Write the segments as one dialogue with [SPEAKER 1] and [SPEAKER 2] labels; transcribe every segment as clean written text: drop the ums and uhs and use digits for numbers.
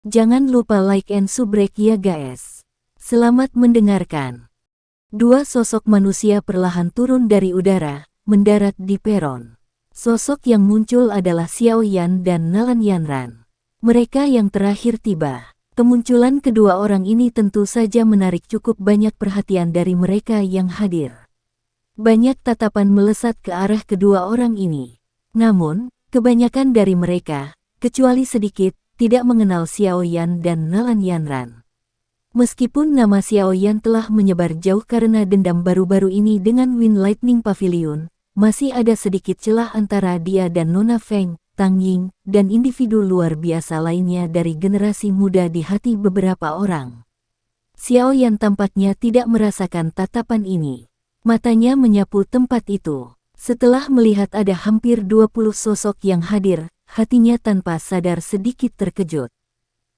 [SPEAKER 1] Jangan lupa like and subscribe ya guys. Selamat mendengarkan. Dua sosok manusia perlahan turun dari udara, mendarat di peron. Sosok yang muncul adalah Xiao Yan dan Nalan Yanran. Mereka yang terakhir tiba. Kemunculan kedua orang ini tentu saja menarik cukup banyak perhatian dari mereka yang hadir. Banyak tatapan melesat ke arah kedua orang ini. Namun, kebanyakan dari mereka, kecuali sedikit, tidak mengenal Xiao Yan dan Nalan Yanran. Meskipun nama Xiao Yan telah menyebar jauh karena dendam baru-baru ini dengan Wind Lightning Pavilion, masih ada sedikit celah antara dia dan Nona Feng, Tang Ying, dan individu luar biasa lainnya dari generasi muda di hati beberapa orang. Xiao Yan tampaknya tidak merasakan tatapan ini. Matanya menyapu tempat itu. Setelah melihat ada hampir 20 sosok yang hadir, hatinya tanpa sadar sedikit terkejut.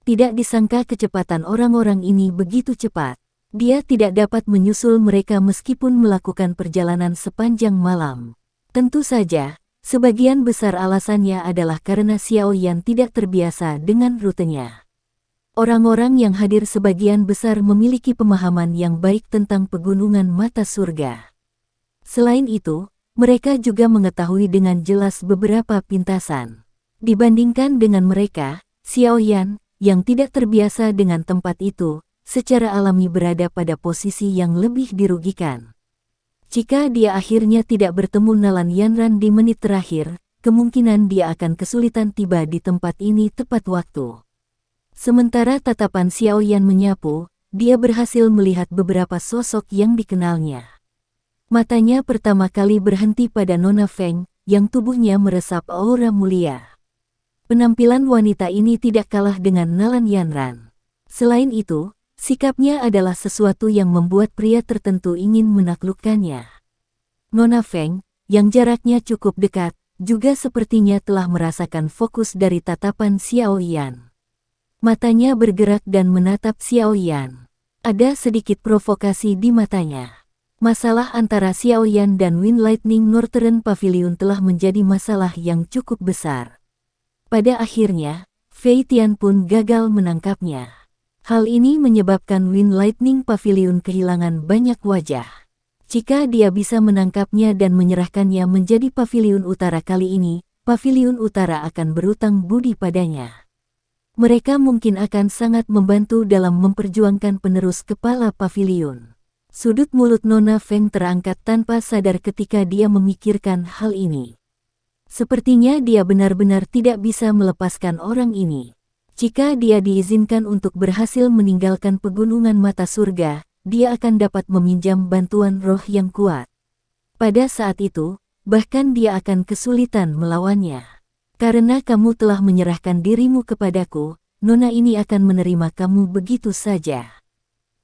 [SPEAKER 1] Tidak disangka kecepatan orang-orang ini begitu cepat. Dia tidak dapat menyusul mereka meskipun melakukan perjalanan sepanjang malam. Tentu saja, sebagian besar alasannya adalah karena Xiao Yan tidak terbiasa dengan rutenya. Orang-orang yang hadir sebagian besar memiliki pemahaman yang baik tentang pegunungan mata surga. Selain itu, mereka juga mengetahui dengan jelas beberapa pintasan. Dibandingkan dengan mereka, Xiao Yan, yang tidak terbiasa dengan tempat itu, secara alami berada pada posisi yang lebih dirugikan. Jika dia akhirnya tidak bertemu Nalan Yanran di menit terakhir, kemungkinan dia akan kesulitan tiba di tempat ini tepat waktu. Sementara tatapan Xiao Yan menyapu, dia berhasil melihat beberapa sosok yang dikenalnya. Matanya pertama kali berhenti pada Nona Feng, yang tubuhnya meresap aura mulia. Penampilan wanita ini tidak kalah dengan Nalan Yanran. Selain itu, sikapnya adalah sesuatu yang membuat pria tertentu ingin menaklukkannya. Nona Feng, yang jaraknya cukup dekat, juga sepertinya telah merasakan fokus dari tatapan Xiao Yan. Matanya bergerak dan menatap Xiao Yan. Ada sedikit provokasi di matanya. Masalah antara Xiao Yan dan Wind Lightning Northern Pavilion telah menjadi masalah yang cukup besar. Pada akhirnya, Fei Tian pun gagal menangkapnya. Hal ini menyebabkan Wind Lightning Pavilion kehilangan banyak wajah. Jika dia bisa menangkapnya dan menyerahkannya menjadi Pavilion Utara kali ini, Pavilion Utara akan berutang budi padanya. Mereka mungkin akan sangat membantu dalam memperjuangkan penerus kepala Pavilion. Sudut mulut Nona Feng terangkat tanpa sadar ketika dia memikirkan hal ini. Sepertinya dia benar-benar tidak bisa melepaskan orang ini. Jika dia diizinkan untuk berhasil meninggalkan pegunungan mata surga, dia akan dapat meminjam bantuan roh yang kuat. Pada saat itu, bahkan dia akan kesulitan melawannya. Karena kamu telah menyerahkan dirimu kepadaku, Nona ini akan menerima kamu begitu saja.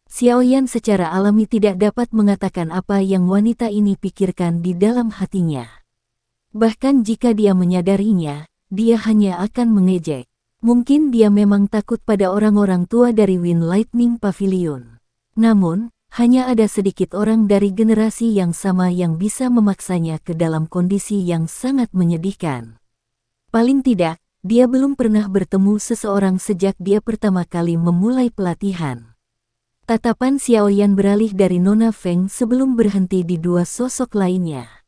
[SPEAKER 1] Xiao Yan secara alami tidak dapat mengatakan apa yang wanita ini pikirkan di dalam hatinya. Bahkan jika dia menyadarinya, dia hanya akan mengejek. Mungkin dia memang takut pada orang-orang tua dari Wind Lightning Pavilion. Namun, hanya ada sedikit orang dari generasi yang sama yang bisa memaksanya ke dalam kondisi yang sangat menyedihkan. Paling tidak, dia belum pernah bertemu seseorang sejak dia pertama kali memulai pelatihan. Tatapan Xiao Yan beralih dari Nona Feng sebelum berhenti di dua sosok lainnya.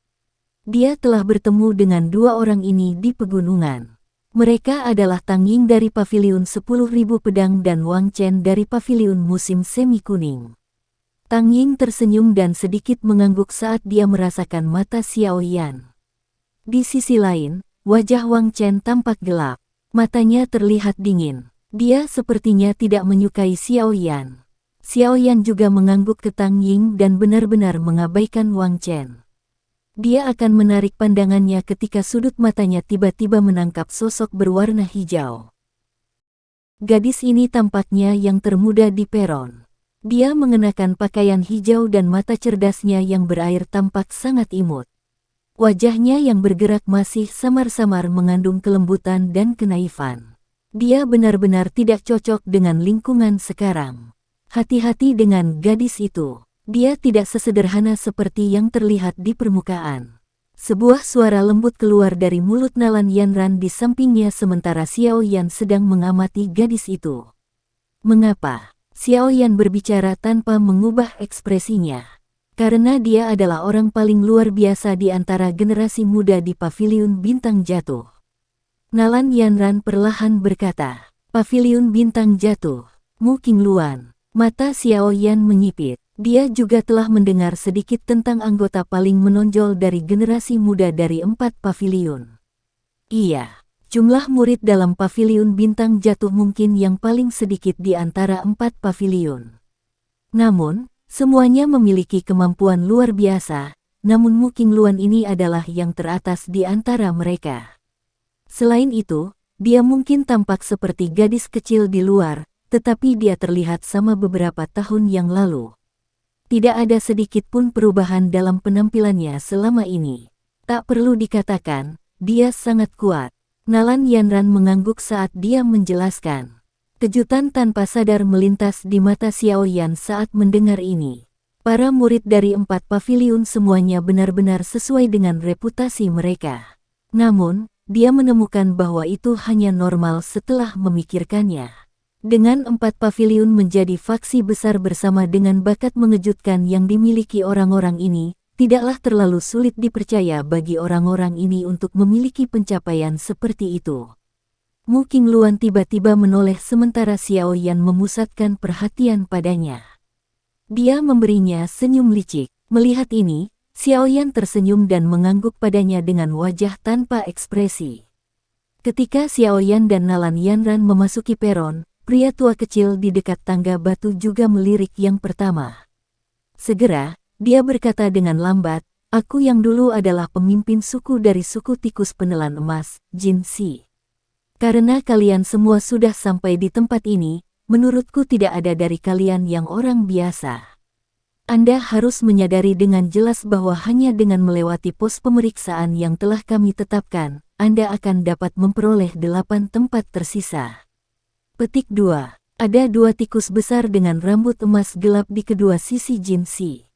[SPEAKER 1] Dia telah bertemu dengan dua orang ini di pegunungan. Mereka adalah Tang Ying dari Pavilion 10.000 Pedang dan Wang Chen dari Pavilion Musim Semi Kuning. Tang Ying tersenyum dan sedikit mengangguk saat dia merasakan mata Xiao Yan. Di sisi lain, wajah Wang Chen tampak gelap. Matanya terlihat dingin. Dia sepertinya tidak menyukai Xiao Yan. Xiao Yan juga mengangguk ke Tang Ying dan benar-benar mengabaikan Wang Chen. Dia akan menarik pandangannya ketika sudut matanya tiba-tiba menangkap sosok berwarna hijau. Gadis ini tampaknya yang termuda di peron. Dia mengenakan pakaian hijau dan mata cerdasnya yang berair tampak sangat imut. Wajahnya yang bergerak masih samar-samar mengandung kelembutan dan kenaifan. Dia benar-benar tidak cocok dengan lingkungan sekarang. Hati-hati dengan gadis itu. Dia tidak sesederhana seperti yang terlihat di permukaan. Sebuah suara lembut keluar dari mulut Nalan Yanran di sampingnya sementara Xiao Yan sedang mengamati gadis itu. Mengapa? Xiao Yan berbicara tanpa mengubah ekspresinya. Karena dia adalah orang paling luar biasa di antara generasi muda di Paviliun Bintang Jatuh. Nalan Yanran perlahan berkata, Paviliun Bintang Jatuh, Mu Qingluan. Mata Xiao Yan menyipit. Dia juga telah mendengar sedikit tentang anggota paling menonjol dari generasi muda dari 4 paviliun. Iya, jumlah murid dalam Paviliun Bintang Jatuh mungkin yang paling sedikit di antara 4 paviliun. Namun, semuanya memiliki kemampuan luar biasa, namun Mu Qingluan ini adalah yang teratas di antara mereka. Selain itu, dia mungkin tampak seperti gadis kecil di luar, tetapi dia terlihat sama beberapa tahun yang lalu. Tidak ada sedikit pun perubahan dalam penampilannya selama ini. Tak perlu dikatakan, dia sangat kuat. Nalan Yanran mengangguk saat dia menjelaskan. Kejutan tanpa sadar melintas di mata Xiao Yan saat mendengar ini. Para murid dari 4 paviliun semuanya benar-benar sesuai dengan reputasi mereka. Namun, dia menemukan bahwa itu hanya normal setelah memikirkannya. Dengan 4 paviliun menjadi faksi besar bersama dengan bakat mengejutkan yang dimiliki orang-orang ini, tidaklah terlalu sulit dipercaya bagi orang-orang ini untuk memiliki pencapaian seperti itu. Mu Qingluan tiba-tiba menoleh sementara Xiao Yan memusatkan perhatian padanya. Dia memberinya senyum licik. Melihat ini, Xiao Yan tersenyum dan mengangguk padanya dengan wajah tanpa ekspresi. Ketika Xiao Yan dan Nalan Yanran memasuki peron, pria tua kecil di dekat tangga batu juga melirik yang pertama. Segera, dia berkata dengan lambat, aku yang dulu adalah pemimpin suku dari suku tikus penelan emas, Jin Si. Karena kalian semua sudah sampai di tempat ini, menurutku tidak ada dari kalian yang orang biasa. Anda harus menyadari dengan jelas bahwa hanya dengan melewati pos pemeriksaan yang telah kami tetapkan, Anda akan dapat memperoleh 8 tempat tersisa. Petik 2. Ada 2 tikus besar dengan rambut emas gelap di kedua sisi Jin Si.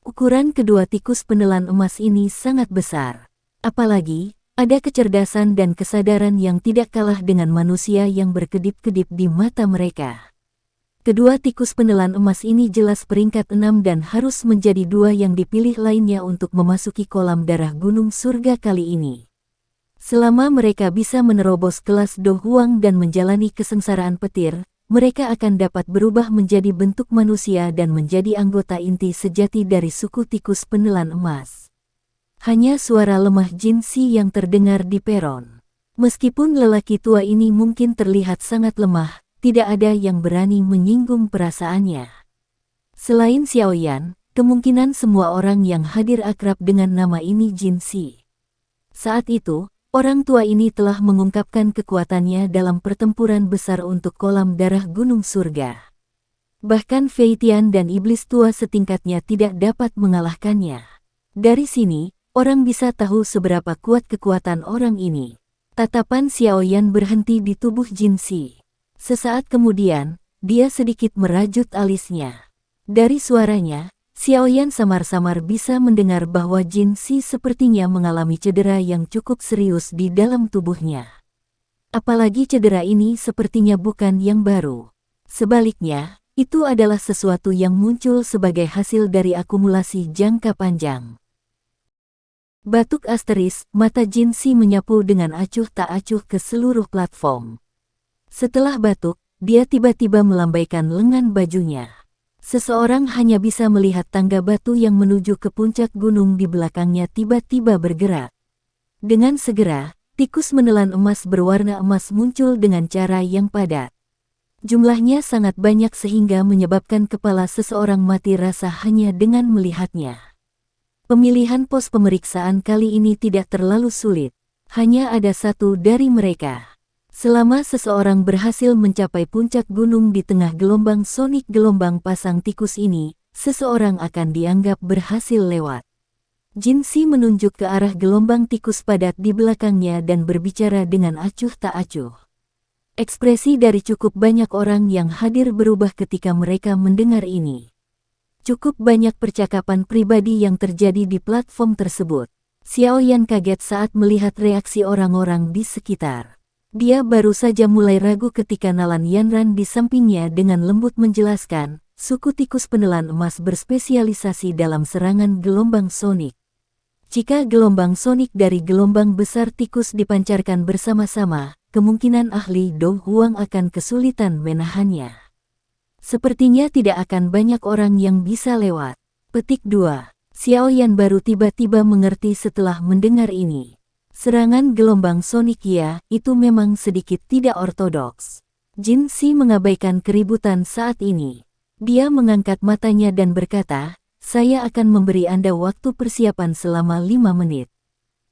[SPEAKER 1] Ukuran kedua tikus penelan emas ini sangat besar. Apalagi, ada kecerdasan dan kesadaran yang tidak kalah dengan manusia yang berkedip-kedip di mata mereka. Kedua tikus penelan emas ini jelas peringkat 6 dan harus menjadi 2 yang dipilih lainnya untuk memasuki kolam darah gunung surga kali ini. Selama mereka bisa menerobos kelas Do Huang dan menjalani kesengsaraan petir, mereka akan dapat berubah menjadi bentuk manusia dan menjadi anggota inti sejati dari suku tikus penelan emas. Hanya suara lemah Jin Si yang terdengar di peron. Meskipun lelaki tua ini mungkin terlihat sangat lemah, tidak ada yang berani menyinggung perasaannya. Selain Xiao Yan, kemungkinan semua orang yang hadir akrab dengan nama ini Jin Si. Saat itu, orang tua ini telah mengungkapkan kekuatannya dalam pertempuran besar untuk kolam darah gunung surga. Bahkan Fei Tian dan iblis tua setingkatnya tidak dapat mengalahkannya. Dari sini, orang bisa tahu seberapa kuat kekuatan orang ini. Tatapan Xiao Yan berhenti di tubuh Jin Si. Sesaat kemudian, dia sedikit merajut alisnya. Dari suaranya, Xiao Yan samar-samar bisa mendengar bahwa Jin Si sepertinya mengalami cedera yang cukup serius di dalam tubuhnya. Apalagi cedera ini sepertinya bukan yang baru. Sebaliknya, itu adalah sesuatu yang muncul sebagai hasil dari akumulasi jangka panjang. Batuk asteris, mata Jin Si menyapu dengan acuh tak acuh ke seluruh platform. Setelah batuk, dia tiba-tiba melambaikan lengan bajunya. Seseorang hanya bisa melihat tangga batu yang menuju ke puncak gunung di belakangnya tiba-tiba bergerak. Dengan segera, tikus menelan emas berwarna emas muncul dengan cara yang padat. Jumlahnya sangat banyak sehingga menyebabkan kepala seseorang mati rasa hanya dengan melihatnya. Pemilihan pos pemeriksaan kali ini tidak terlalu sulit. Hanya ada satu dari mereka. Selama seseorang berhasil mencapai puncak gunung di tengah gelombang sonik gelombang pasang tikus ini, seseorang akan dianggap berhasil lewat. Jin Si menunjuk ke arah gelombang tikus padat di belakangnya dan berbicara dengan acuh tak acuh. Ekspresi dari cukup banyak orang yang hadir berubah ketika mereka mendengar ini. Cukup banyak percakapan pribadi yang terjadi di platform tersebut. Xiao Yan kaget saat melihat reaksi orang-orang di sekitar. Dia baru saja mulai ragu ketika Nalan Yanran di sampingnya dengan lembut menjelaskan, suku tikus penelan emas berspesialisasi dalam serangan gelombang sonik. Jika gelombang sonik dari gelombang besar tikus dipancarkan bersama-sama, kemungkinan ahli Do Huang akan kesulitan menahannya. Sepertinya tidak akan banyak orang yang bisa lewat. Petik 2. Xiao Yan baru tiba-tiba mengerti setelah mendengar ini. Serangan gelombang sonik ya, itu memang sedikit tidak ortodoks. Jin Si mengabaikan keributan saat ini. Dia mengangkat matanya dan berkata, saya akan memberi Anda waktu persiapan selama 5 menit.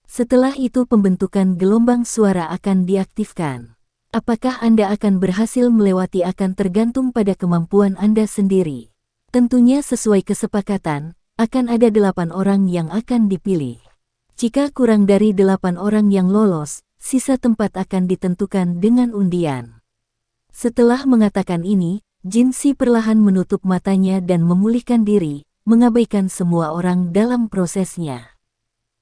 [SPEAKER 1] Setelah itu pembentukan gelombang suara akan diaktifkan. Apakah Anda akan berhasil melewati akan tergantung pada kemampuan Anda sendiri. Tentunya sesuai kesepakatan, akan ada 8 orang yang akan dipilih. Jika kurang dari 8 orang yang lolos, sisa tempat akan ditentukan dengan undian. Setelah mengatakan ini, Jin Si perlahan menutup matanya dan memulihkan diri, mengabaikan semua orang dalam prosesnya.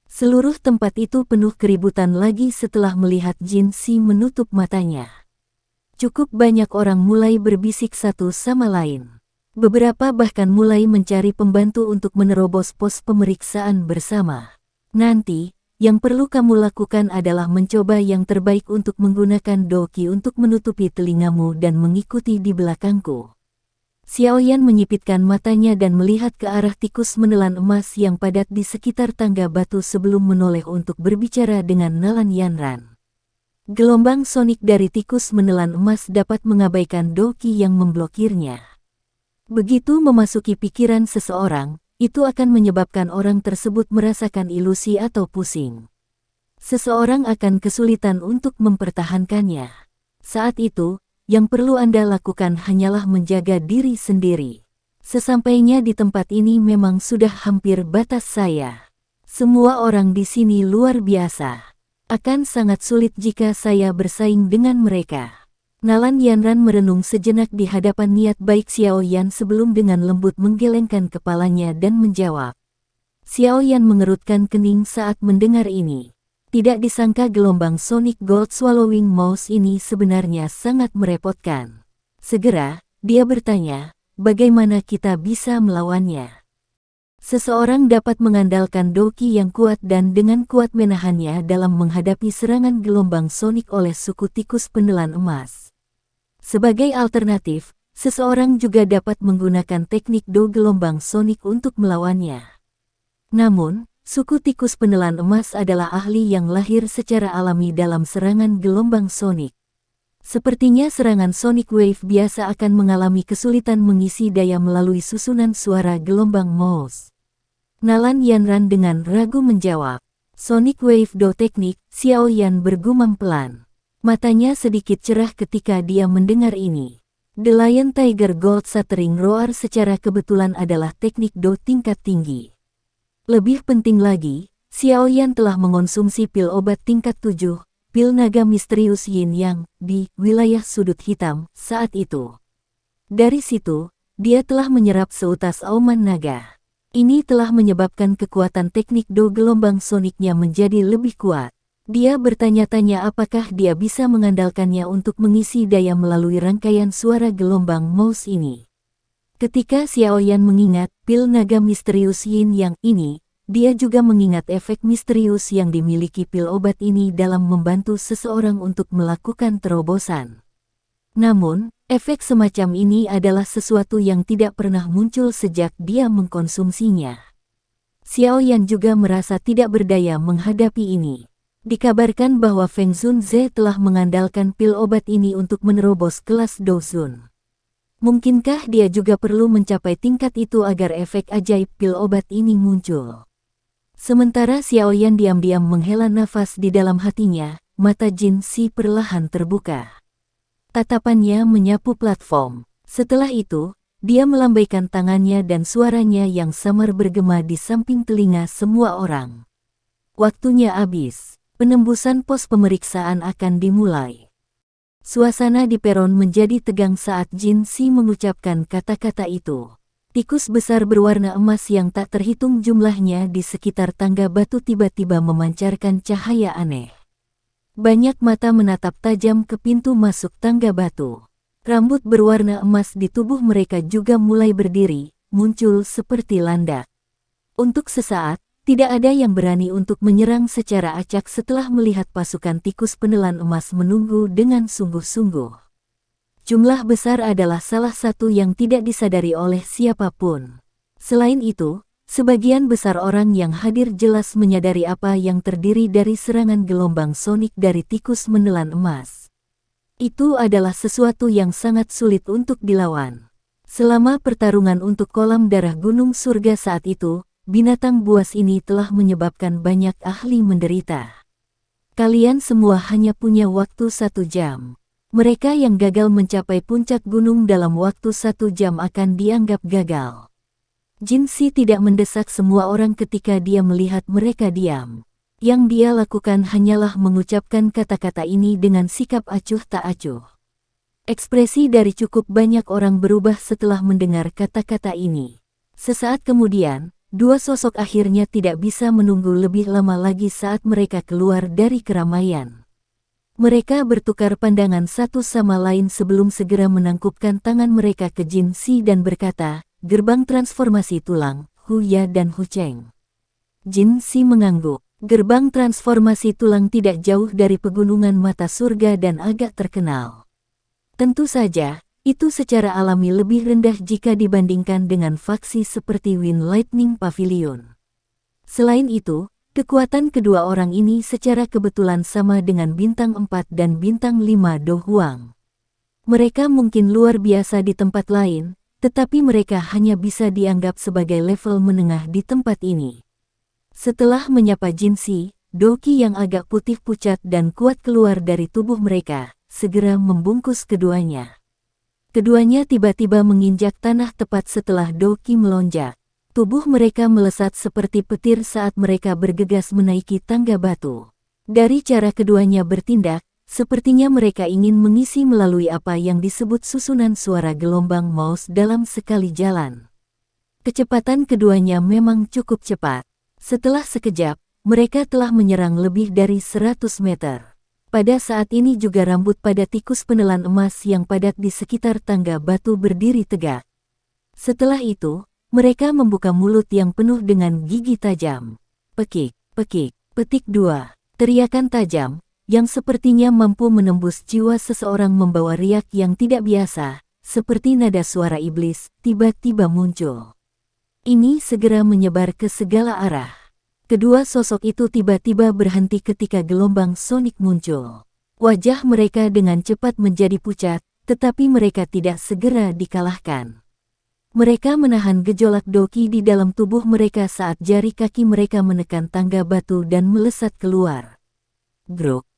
[SPEAKER 1] Seluruh tempat itu penuh keributan lagi setelah melihat Jin Si menutup matanya. Cukup banyak orang mulai berbisik satu sama lain. Beberapa bahkan mulai mencari pembantu untuk menerobos pos pemeriksaan bersama. Nanti, yang perlu kamu lakukan adalah mencoba yang terbaik untuk menggunakan doki untuk menutupi telingamu dan mengikuti di belakangku. Xiao Yan menyipitkan matanya dan melihat ke arah tikus menelan emas yang padat di sekitar tangga batu sebelum menoleh untuk berbicara dengan Nalan Yanran. Gelombang sonik dari tikus menelan emas dapat mengabaikan doki yang memblokirnya. Begitu memasuki pikiran seseorang, itu akan menyebabkan orang tersebut merasakan ilusi atau pusing. Seseorang akan kesulitan untuk mempertahankannya. Saat itu, yang perlu Anda lakukan hanyalah menjaga diri sendiri. Sesampainya di tempat ini memang sudah hampir batas saya. Semua orang di sini luar biasa. Akan sangat sulit jika saya bersaing dengan mereka. Nalan Yanran merenung sejenak di hadapan niat baik Xiao Yan sebelum dengan lembut menggelengkan kepalanya dan menjawab. Xiao Yan mengerutkan kening saat mendengar ini. Tidak disangka gelombang Sonic Gold Swallowing Mouse ini sebenarnya sangat merepotkan. Segera, dia bertanya, bagaimana kita bisa melawannya? Seseorang dapat mengandalkan doki yang kuat dan dengan kuat menahannya dalam menghadapi serangan gelombang Sonic oleh suku tikus penelan emas. Sebagai alternatif, seseorang juga dapat menggunakan teknik do gelombang Sonic untuk melawannya. Namun, suku tikus penelan emas adalah ahli yang lahir secara alami dalam serangan gelombang Sonic. Sepertinya serangan Sonic Wave biasa akan mengalami kesulitan mengisi daya melalui susunan suara gelombang mouse. Nalan Yanran dengan ragu menjawab, Sonic Wave do teknik, Xiao Yan bergumam pelan. Matanya sedikit cerah ketika dia mendengar ini. The Lion Tiger Gold Shattering Roar secara kebetulan adalah teknik do tingkat tinggi. Lebih penting lagi, Xiao Yan telah mengonsumsi pil obat tingkat 7, pil naga misterius Yin Yang, di wilayah sudut hitam saat itu. Dari situ, dia telah menyerap seutas auman naga. Ini telah menyebabkan kekuatan teknik do gelombang soniknya menjadi lebih kuat. Dia bertanya-tanya apakah dia bisa mengandalkannya untuk mengisi daya melalui rangkaian suara gelombang mouse ini. Ketika Xiao Yan mengingat pil naga misterius Yin Yang ini, dia juga mengingat efek misterius yang dimiliki pil obat ini dalam membantu seseorang untuk melakukan terobosan. Namun, efek semacam ini adalah sesuatu yang tidak pernah muncul sejak dia mengkonsumsinya. Xiao Yan juga merasa tidak berdaya menghadapi ini. Dikabarkan bahwa Feng Zunze telah mengandalkan pil obat ini untuk menerobos kelas Dozun. Mungkinkah dia juga perlu mencapai tingkat itu agar efek ajaib pil obat ini muncul? Sementara Xiao Yan diam-diam menghela nafas di dalam hatinya, mata Jin Si perlahan terbuka. Tatapannya menyapu platform. Setelah itu, dia melambaikan tangannya dan suaranya yang samar bergema di samping telinga semua orang. Waktunya habis. Penembusan pos pemeriksaan akan dimulai. Suasana di peron menjadi tegang saat Jin Si mengucapkan kata-kata itu. Tikus besar berwarna emas yang tak terhitung jumlahnya di sekitar tangga batu tiba-tiba memancarkan cahaya aneh. Banyak mata menatap tajam ke pintu masuk tangga batu. Rambut berwarna emas di tubuh mereka juga mulai berdiri, muncul seperti landak. Untuk sesaat, tidak ada yang berani untuk menyerang secara acak setelah melihat pasukan tikus penelan emas menunggu dengan sungguh-sungguh. Jumlah besar adalah salah satu yang tidak disadari oleh siapapun. Selain itu, sebagian besar orang yang hadir jelas menyadari apa yang terdiri dari serangan gelombang sonik dari tikus menelan emas. Itu adalah sesuatu yang sangat sulit untuk dilawan. Selama pertarungan untuk kolam darah gunung surga saat itu, binatang buas ini telah menyebabkan banyak ahli menderita. Kalian semua hanya punya waktu 1 jam. Mereka yang gagal mencapai puncak gunung dalam waktu 1 jam akan dianggap gagal. Jin Si tidak mendesak semua orang ketika dia melihat mereka diam. Yang dia lakukan hanyalah mengucapkan kata-kata ini dengan sikap acuh tak acuh. Ekspresi dari cukup banyak orang berubah setelah mendengar kata-kata ini. Sesaat kemudian, dua sosok akhirnya tidak bisa menunggu lebih lama lagi saat mereka keluar dari keramaian. Mereka bertukar pandangan satu sama lain sebelum segera menangkupkan tangan mereka ke Jin Si dan berkata, "Gerbang transformasi tulang, Hu Ya dan Hu Cheng." Jin Si mengangguk. Gerbang transformasi tulang tidak jauh dari pegunungan mata surga dan agak terkenal. Tentu saja, itu secara alami lebih rendah jika dibandingkan dengan faksi seperti Wind Lightning Pavilion. Selain itu, kekuatan kedua orang ini secara kebetulan sama dengan bintang 4 dan bintang 5 Do Huang. Mereka mungkin luar biasa di tempat lain, tetapi mereka hanya bisa dianggap sebagai level menengah di tempat ini. Setelah menyapa Jin Si, Doki yang agak putih pucat dan kuat keluar dari tubuh mereka, segera membungkus keduanya. Keduanya tiba-tiba menginjak tanah tepat setelah Doki melonjak. Tubuh mereka melesat seperti petir saat mereka bergegas menaiki tangga batu. Dari cara keduanya bertindak, sepertinya mereka ingin mengisi melalui apa yang disebut susunan suara gelombang Morse dalam sekali jalan. Kecepatan keduanya memang cukup cepat. Setelah sekejap, mereka telah menyerang lebih dari 100 meter. Pada saat ini juga rambut pada tikus penelan emas yang padat di sekitar tangga batu berdiri tegak. Setelah itu, mereka membuka mulut yang penuh dengan gigi tajam. Pekik, pekik, petik 2. Teriakan tajam, yang sepertinya mampu menembus jiwa seseorang membawa riak yang tidak biasa, seperti nada suara iblis, tiba-tiba muncul. Ini segera menyebar ke segala arah. Kedua sosok itu tiba-tiba berhenti ketika gelombang sonik muncul. Wajah mereka dengan cepat menjadi pucat, tetapi mereka tidak segera dikalahkan. Mereka menahan gejolak Doki di dalam tubuh mereka saat jari kaki mereka menekan tangga batu dan melesat keluar. Grok.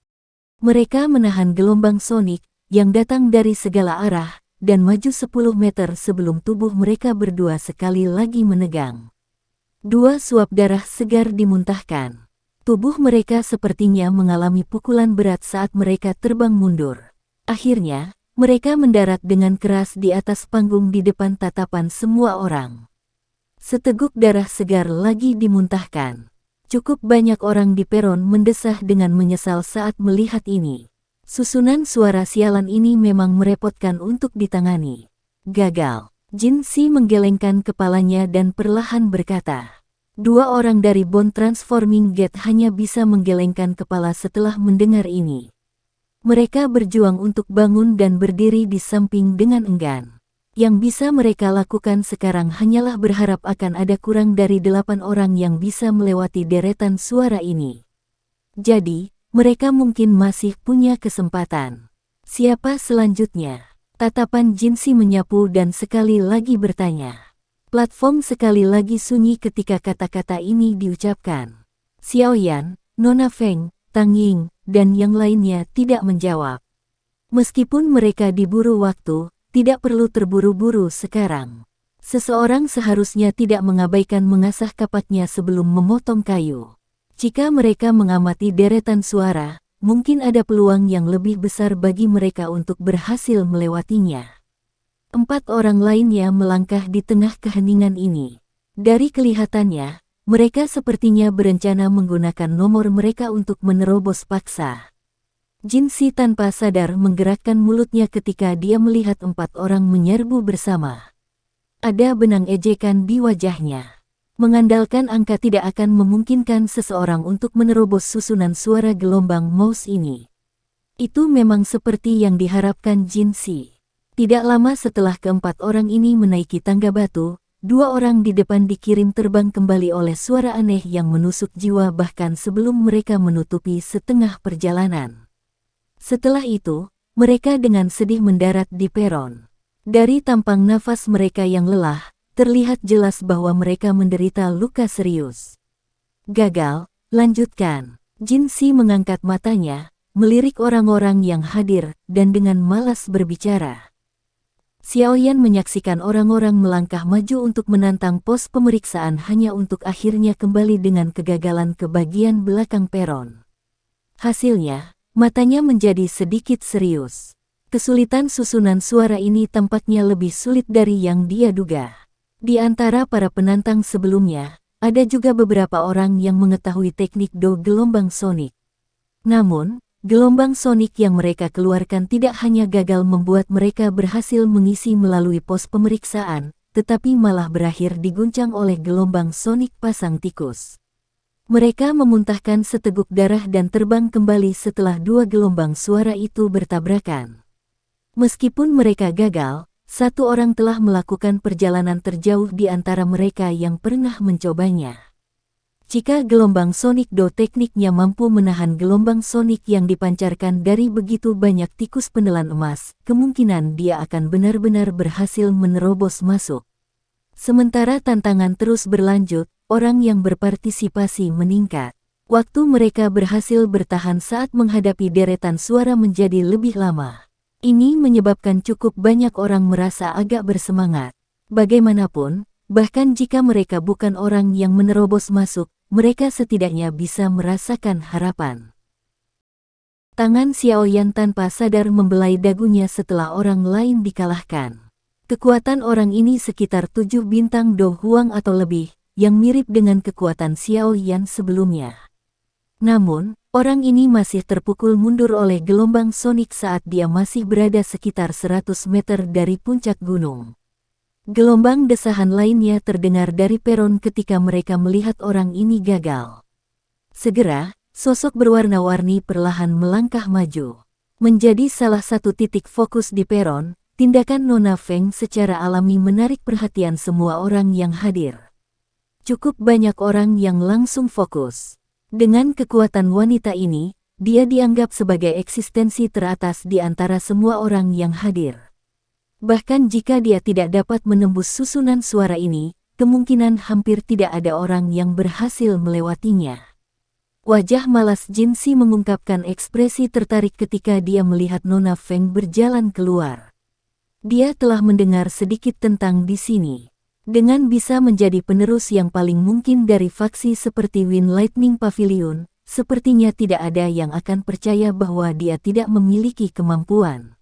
[SPEAKER 1] Mereka menahan gelombang sonik yang datang dari segala arah, dan maju 10 meter sebelum tubuh mereka berdua sekali lagi menegang. 2 suap darah segar dimuntahkan. Tubuh mereka sepertinya mengalami pukulan berat saat mereka terbang mundur. Akhirnya, mereka mendarat dengan keras di atas panggung di depan tatapan semua orang. Seteguk darah segar lagi dimuntahkan. Cukup banyak orang di peron mendesah dengan menyesal saat melihat ini. Susunan suara sialan ini memang merepotkan untuk ditangani. Gagal. Jin Si menggelengkan kepalanya dan perlahan berkata, "2 orang dari Bone Transforming Gate hanya bisa menggelengkan kepala setelah mendengar ini. Mereka berjuang untuk bangun dan berdiri di samping dengan enggan. Yang bisa mereka lakukan sekarang hanyalah berharap akan ada kurang dari 8 orang yang bisa melewati deretan suara ini. Jadi, mereka mungkin masih punya kesempatan. Siapa selanjutnya?" Tatapan Jin Si menyapu dan sekali lagi bertanya. Platform sekali lagi sunyi ketika kata-kata ini diucapkan. Xiao Yan, Nona Feng, Tang Ying, dan yang lainnya tidak menjawab. Meskipun mereka diburu waktu, tidak perlu terburu-buru sekarang. Seseorang seharusnya tidak mengabaikan mengasah kapaknya sebelum memotong kayu. Jika mereka mengamati deretan suara, mungkin ada peluang yang lebih besar bagi mereka untuk berhasil melewatinya. 4 orang lainnya melangkah di tengah keheningan ini. Dari kelihatannya, mereka sepertinya berencana menggunakan nomor mereka untuk menerobos paksa. Jinsi tanpa sadar menggerakkan mulutnya ketika dia melihat 4 orang menyerbu bersama. Ada benang ejekan di wajahnya. Mengandalkan angka tidak akan memungkinkan seseorang untuk menerobos susunan suara gelombang mouse ini. Itu memang seperti yang diharapkan Jinsi. Tidak lama setelah keempat orang ini menaiki tangga batu, 2 orang di depan dikirim terbang kembali oleh suara aneh yang menusuk jiwa bahkan sebelum mereka menutupi setengah perjalanan. Setelah itu, mereka dengan sedih mendarat di peron. Dari tampang nafas mereka yang lelah, terlihat jelas bahwa mereka menderita luka serius. Gagal, lanjutkan. Jinsi mengangkat matanya, melirik orang-orang yang hadir, dan dengan malas berbicara. Xiaoyan menyaksikan orang-orang melangkah maju untuk menantang pos pemeriksaan hanya untuk akhirnya kembali dengan kegagalan ke bagian belakang peron. Hasilnya, matanya menjadi sedikit serius. Kesulitan susunan suara ini tampaknya lebih sulit dari yang dia duga. Di antara para penantang sebelumnya, ada juga beberapa orang yang mengetahui teknik do gelombang sonik. Namun, gelombang sonik yang mereka keluarkan tidak hanya gagal membuat mereka berhasil mengisi melalui pos pemeriksaan, tetapi malah berakhir diguncang oleh gelombang sonik pasang tikus. Mereka memuntahkan seteguk darah dan terbang kembali setelah 2 gelombang suara itu bertabrakan. Meskipun mereka gagal, 1 orang telah melakukan perjalanan terjauh di antara mereka yang pernah mencobanya. Jika gelombang sonik do tekniknya mampu menahan gelombang sonik yang dipancarkan dari begitu banyak tikus penelan emas, kemungkinan dia akan benar-benar berhasil menerobos masuk. Sementara tantangan terus berlanjut, orang yang berpartisipasi meningkat. Waktu mereka berhasil bertahan saat menghadapi deretan suara menjadi lebih lama. Ini menyebabkan cukup banyak orang merasa agak bersemangat. Bagaimanapun, bahkan jika mereka bukan orang yang menerobos masuk, mereka setidaknya bisa merasakan harapan. Tangan Xiaoyan tanpa sadar membelai dagunya setelah orang lain dikalahkan. Kekuatan orang ini sekitar 7 bintang Do Huang atau lebih, yang mirip dengan kekuatan Xiaoyan sebelumnya. Namun, orang ini masih terpukul mundur oleh gelombang sonik saat dia masih berada sekitar 100 meter dari puncak gunung. Gelombang desahan lainnya terdengar dari peron ketika mereka melihat orang ini gagal. Segera, sosok berwarna-warni perlahan melangkah maju. Menjadi salah satu titik fokus di peron, tindakan Nona Feng secara alami menarik perhatian semua orang yang hadir. Cukup banyak orang yang langsung fokus. Dengan kekuatan wanita ini, dia dianggap sebagai eksistensi teratas di antara semua orang yang hadir. Bahkan jika dia tidak dapat menembus susunan suara ini, kemungkinan hampir tidak ada orang yang berhasil melewatinya. Wajah malas Jinsi mengungkapkan ekspresi tertarik ketika dia melihat Nona Feng berjalan keluar. Dia telah mendengar sedikit tentang di sini. Dengan bisa menjadi penerus yang paling mungkin dari faksi seperti Wind Lightning Pavilion, sepertinya tidak ada yang akan percaya bahwa dia tidak memiliki kemampuan.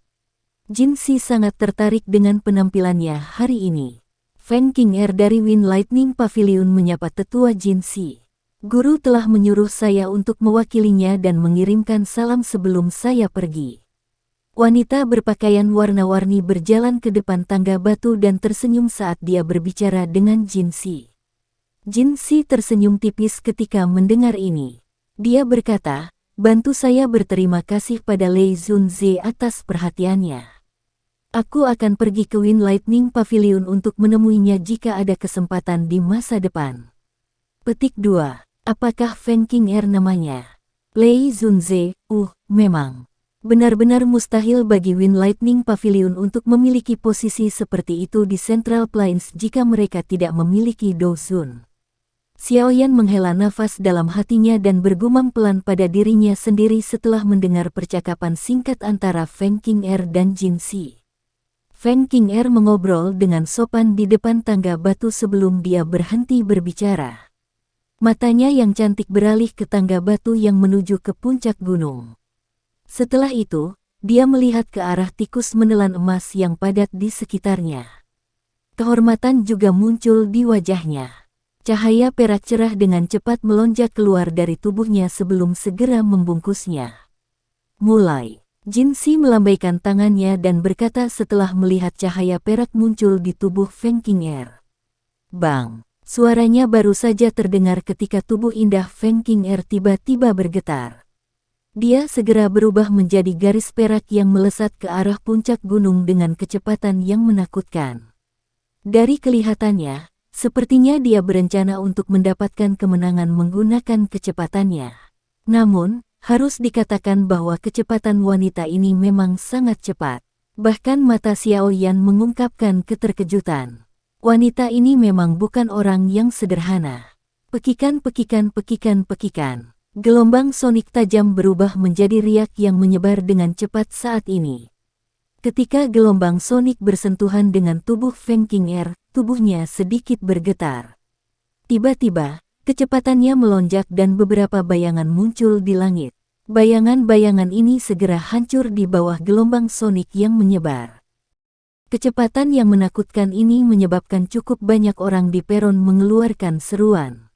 [SPEAKER 1] Jinsi sangat tertarik dengan penampilannya hari ini. Feng Qing'er dari Wind Lightning Pavilion menyapa tetua Jinsi. Guru telah menyuruh saya untuk mewakilinya dan mengirimkan salam sebelum saya pergi. Wanita berpakaian warna-warni berjalan ke depan tangga batu dan tersenyum saat dia berbicara dengan Jinsi. Jinsi tersenyum tipis ketika mendengar ini. Dia berkata, "Bantu saya berterima kasih pada Lei Zunze atas perhatiannya. Aku akan pergi ke Wind Lightning Pavilion untuk menemuinya jika ada kesempatan di masa depan." Petik 2. Apakah Feng Qing'er namanya? Lei Zunze, memang. Benar-benar mustahil bagi Wind Lightning Pavilion untuk memiliki posisi seperti itu di Central Plains jika mereka tidak memiliki Dozun. Xiaoyan menghela nafas dalam hatinya dan bergumam pelan pada dirinya sendiri setelah mendengar percakapan singkat antara Feng Qing'er dan Jinsi. Feng Qing'er mengobrol dengan sopan di depan tangga batu sebelum dia berhenti berbicara. Matanya yang cantik beralih ke tangga batu yang menuju ke puncak gunung. Setelah itu, dia melihat ke arah tikus menelan emas yang padat di sekitarnya. Kehormatan juga muncul di wajahnya. Cahaya perak cerah dengan cepat melonjak keluar dari tubuhnya sebelum segera membungkusnya. Mulai. Jin Si melambaikan tangannya dan berkata setelah melihat cahaya perak muncul di tubuh Feng Qing'er. Bang! Suaranya baru saja terdengar ketika tubuh indah Feng Qing'er tiba-tiba bergetar. Dia segera berubah menjadi garis perak yang melesat ke arah puncak gunung dengan kecepatan yang menakutkan. Dari kelihatannya, sepertinya dia berencana untuk mendapatkan kemenangan menggunakan kecepatannya. Namun, harus dikatakan bahwa kecepatan wanita ini memang sangat cepat. Bahkan mata Xiao Yan mengungkapkan keterkejutan. Wanita ini memang bukan orang yang sederhana. Pekikan. Gelombang sonik tajam berubah menjadi riak yang menyebar dengan cepat saat ini. Ketika gelombang sonik bersentuhan dengan tubuh Feng Qing'er, tubuhnya sedikit bergetar. Tiba-tiba, kecepatannya melonjak dan beberapa bayangan muncul di langit. Bayangan-bayangan ini segera hancur di bawah gelombang sonik yang menyebar. Kecepatan yang menakutkan ini menyebabkan cukup banyak orang di peron mengeluarkan seruan.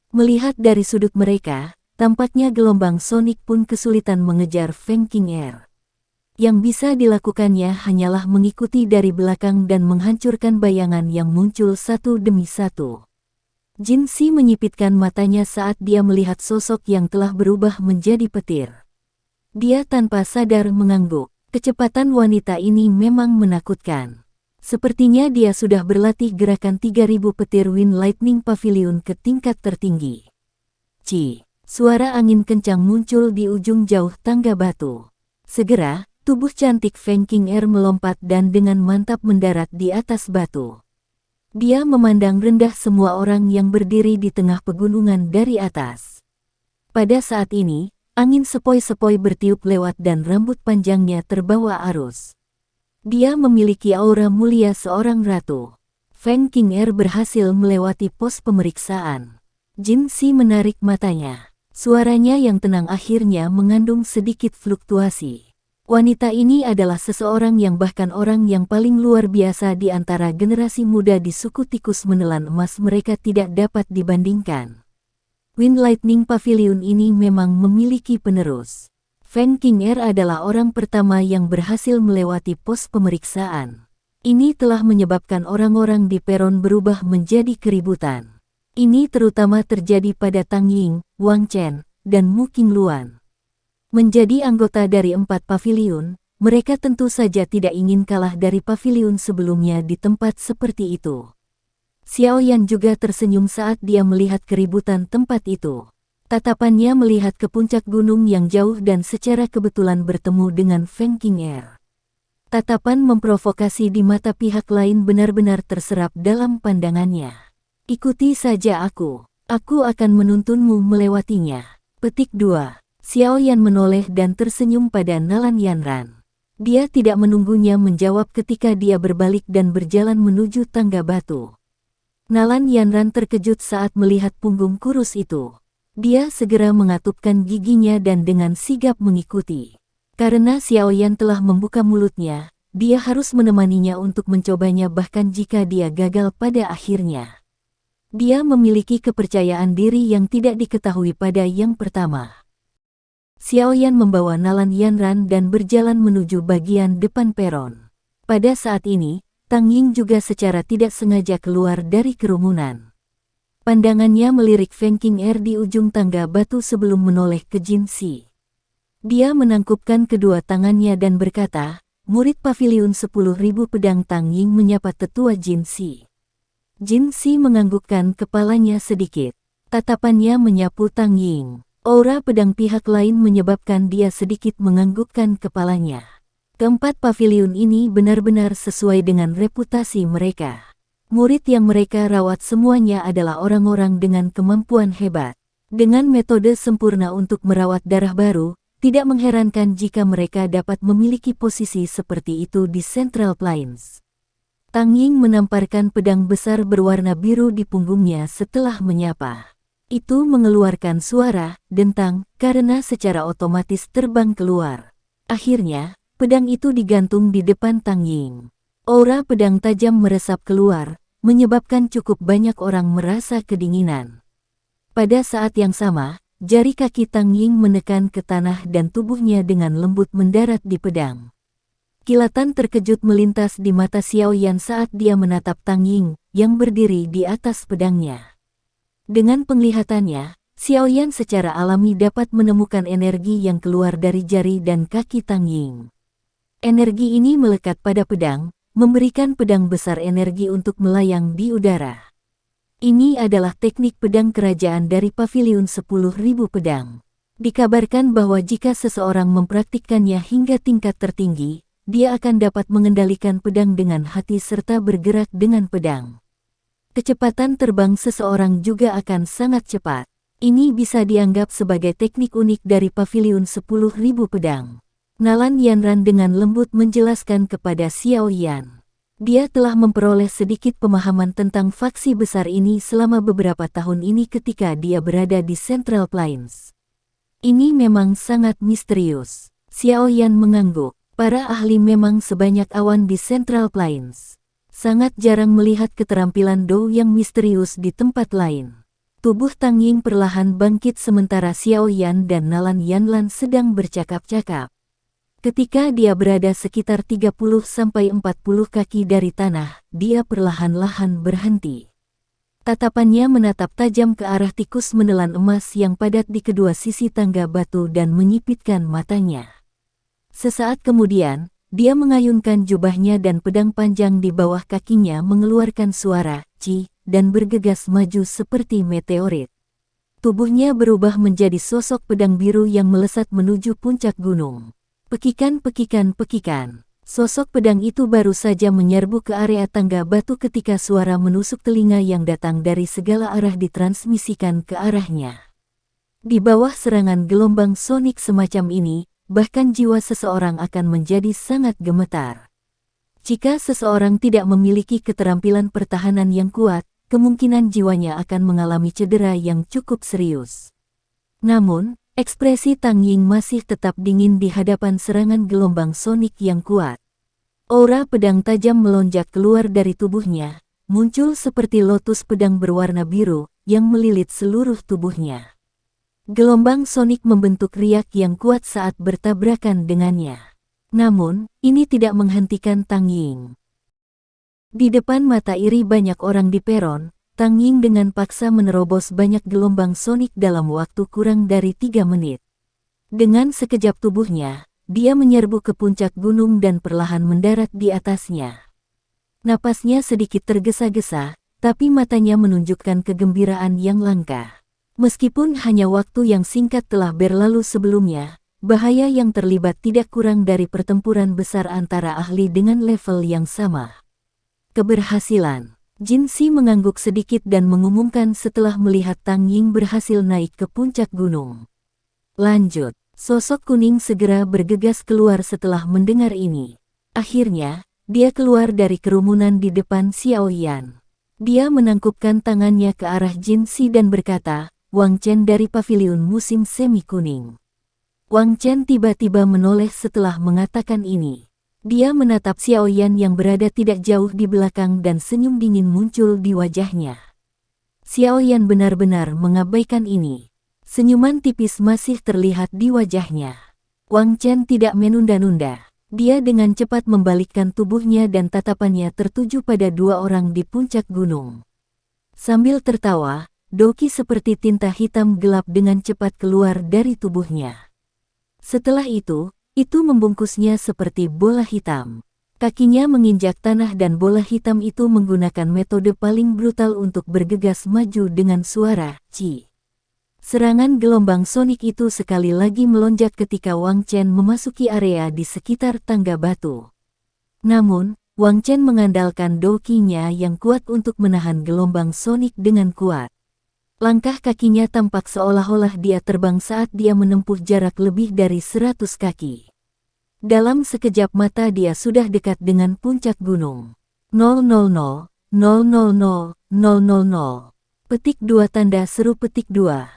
[SPEAKER 1] Melihat dari sudut mereka, tampaknya gelombang sonik pun kesulitan mengejar Feng Qing'er. Yang bisa dilakukannya hanyalah mengikuti dari belakang dan menghancurkan bayangan yang muncul satu demi satu. Jin Si menyipitkan matanya saat dia melihat sosok yang telah berubah menjadi petir. Dia tanpa sadar mengangguk. Kecepatan wanita ini memang menakutkan. Sepertinya dia sudah berlatih gerakan 3000 petir Wind Lightning Pavilion ke tingkat tertinggi. Suara angin kencang muncul di ujung jauh tangga batu. Segera, tubuh cantik Feng Qing'er melompat dan dengan mantap mendarat di atas batu. Dia memandang rendah semua orang yang berdiri di tengah pegunungan dari atas. Pada saat ini, angin sepoi-sepoi bertiup lewat dan rambut panjangnya terbawa arus. Dia memiliki aura mulia seorang ratu. Feng Qing'er berhasil melewati pos pemeriksaan. Jin Si menarik matanya. Suaranya yang tenang akhirnya mengandung sedikit fluktuasi. Wanita ini adalah seseorang yang bahkan orang yang paling luar biasa di antara generasi muda di suku tikus menelan emas mereka tidak dapat dibandingkan. Wind Lightning Pavilion ini memang memiliki penerus. Feng Qing'er adalah orang pertama yang berhasil melewati pos pemeriksaan. Ini telah menyebabkan orang-orang di peron berubah menjadi keributan. Ini terutama terjadi pada Tang Ying, Wang Chen, dan Mu Qingluan. Menjadi anggota dari 4 pavilion, mereka tentu saja tidak ingin kalah dari pavilion sebelumnya di tempat seperti itu. Xiao Yan juga tersenyum saat dia melihat keributan tempat itu. Tatapannya melihat ke puncak gunung yang jauh dan secara kebetulan bertemu dengan Feng Qing'er. Tatapan memprovokasi di mata pihak lain benar-benar terserap dalam pandangannya. Ikuti saja aku akan menuntunmu melewatinya. Petik 2. Xiao Yan menoleh dan tersenyum pada Nalan Yanran. Dia tidak menunggunya menjawab ketika dia berbalik dan berjalan menuju tangga batu. Nalan Yanran terkejut saat melihat punggung kurus itu. Dia segera mengatupkan giginya dan dengan sigap mengikuti. Karena Xiao Yan telah membuka mulutnya, dia harus menemaninya untuk mencobanya bahkan jika dia gagal pada akhirnya. Dia memiliki kepercayaan diri yang tidak diketahui pada yang pertama. Xiao Yan membawa Nalan Yanran dan berjalan menuju bagian depan peron. Pada saat ini, Tang Ying juga secara tidak sengaja keluar dari kerumunan. Pandangannya melirik Feng Qing'er di ujung tangga batu sebelum menoleh ke Jin Si. Dia menangkupkan kedua tangannya dan berkata, "Murid Pavilion 10.000 pedang." Tang Ying menyapa tetua Jin Si. Jin Si menganggukkan kepalanya sedikit. Tatapannya menyapu Tang Ying. Aura pedang pihak lain menyebabkan dia sedikit menganggukkan kepalanya. Keempat pavilion ini benar-benar sesuai dengan reputasi mereka. Murid yang mereka rawat semuanya adalah orang-orang dengan kemampuan hebat. Dengan metode sempurna untuk merawat darah baru, tidak mengherankan jika mereka dapat memiliki posisi seperti itu di Central Plains. Tang Ying menamparkan pedang besar berwarna biru di punggungnya setelah menyapa. Itu mengeluarkan suara dentang karena secara otomatis terbang keluar. Akhirnya, Pedang itu digantung di depan Tang Ying. Aura pedang tajam meresap keluar, menyebabkan cukup banyak orang merasa kedinginan. Pada saat yang sama, jari kaki Tang Ying menekan ke tanah dan tubuhnya dengan lembut mendarat di pedang. Kilatan terkejut melintas di mata Xiao Yan saat dia menatap Tang Ying, yang berdiri di atas pedangnya. Dengan penglihatannya, Xiao Yan secara alami dapat menemukan energi yang keluar dari jari dan kaki Tang Ying. Energi ini melekat pada pedang, memberikan pedang besar energi untuk melayang di udara. Ini adalah teknik pedang kerajaan dari Paviliun 10.000 Pedang. Dikabarkan bahwa jika seseorang mempraktikkannya hingga tingkat tertinggi, dia akan dapat mengendalikan pedang dengan hati serta bergerak dengan pedang. Kecepatan terbang seseorang juga akan sangat cepat. Ini bisa dianggap sebagai teknik unik dari Paviliun 10.000 Pedang. Nalan Yanran dengan lembut menjelaskan kepada Xiao Yan. Dia telah memperoleh sedikit pemahaman tentang faksi besar ini selama beberapa tahun ini ketika dia berada di Central Plains. Ini memang sangat misterius. Xiao Yan mengangguk. Para ahli memang sebanyak awan di Central Plains. Sangat jarang melihat keterampilan Dou yang misterius di tempat lain. Tubuh Tang Ying perlahan bangkit sementara Xiao Yan dan Nalan Yanlan sedang bercakap-cakap. Ketika dia berada sekitar 30-40 kaki dari tanah, dia perlahan-lahan berhenti. Tatapannya menatap tajam ke arah tikus menelan emas yang padat di kedua sisi tangga batu dan menyipitkan matanya. Sesaat kemudian, dia mengayunkan jubahnya dan pedang panjang di bawah kakinya mengeluarkan suara "ci" dan bergegas maju seperti meteorit. Tubuhnya berubah menjadi sosok pedang biru yang melesat menuju puncak gunung. Pekikan, pekikan, pekikan. Sosok pedang itu baru saja menyerbu ke area tangga batu ketika suara menusuk telinga yang datang dari segala arah ditransmisikan ke arahnya. Di bawah serangan gelombang sonik semacam ini, bahkan jiwa seseorang akan menjadi sangat gemetar. Jika seseorang tidak memiliki keterampilan pertahanan yang kuat, kemungkinan jiwanya akan mengalami cedera yang cukup serius. Namun, ekspresi Tang Ying masih tetap dingin di hadapan serangan gelombang sonik yang kuat. Aura pedang tajam melonjak keluar dari tubuhnya, muncul seperti lotus pedang berwarna biru yang melilit seluruh tubuhnya. Gelombang sonik membentuk riak yang kuat saat bertabrakan dengannya. Namun, ini tidak menghentikan Tang Ying. Di depan mata iri banyak orang di peron, Tang Ying dengan paksa menerobos banyak gelombang sonik dalam waktu kurang dari 3 menit. Dengan sekejap tubuhnya, dia menyerbu ke puncak gunung dan perlahan mendarat di atasnya. Napasnya sedikit tergesa-gesa, tapi matanya menunjukkan kegembiraan yang langka. Meskipun hanya waktu yang singkat telah berlalu sebelumnya, bahaya yang terlibat tidak kurang dari pertempuran besar antara ahli dengan level yang sama. Keberhasilan. Jin Si mengangguk sedikit dan mengumumkan setelah melihat Tang Ying berhasil naik ke puncak gunung. Lanjut, sosok kuning segera bergegas keluar setelah mendengar ini. Akhirnya, dia keluar dari kerumunan di depan Xiao Yan. Dia menangkupkan tangannya ke arah Jin Si dan berkata, "Wang Chen dari Paviliun Musim Semi Kuning." Wang Chen tiba-tiba menoleh setelah mengatakan ini. Dia menatap Xiao Yan yang berada tidak jauh di belakang dan senyum dingin muncul di wajahnya. Xiao Yan benar-benar mengabaikan ini. Senyuman tipis masih terlihat di wajahnya. Wang Chen tidak menunda-nunda. Dia dengan cepat membalikkan tubuhnya dan tatapannya tertuju pada dua orang di puncak gunung. Sambil tertawa, doki seperti tinta hitam gelap dengan cepat keluar dari tubuhnya. Setelah itu membungkusnya seperti bola hitam. Kakinya menginjak tanah dan bola hitam itu menggunakan metode paling brutal untuk bergegas maju dengan suara "ci". Serangan gelombang sonik itu sekali lagi melonjak ketika Wang Chen memasuki area di sekitar tangga batu. Namun, Wang Chen mengandalkan dokinya yang kuat untuk menahan gelombang sonik dengan kuat. Langkah kakinya tampak seolah-olah dia terbang saat dia menempuh jarak lebih dari 100 kaki. Dalam sekejap mata dia sudah dekat dengan puncak gunung. 000, 000, 000. Petik 2 tanda seru petik 2.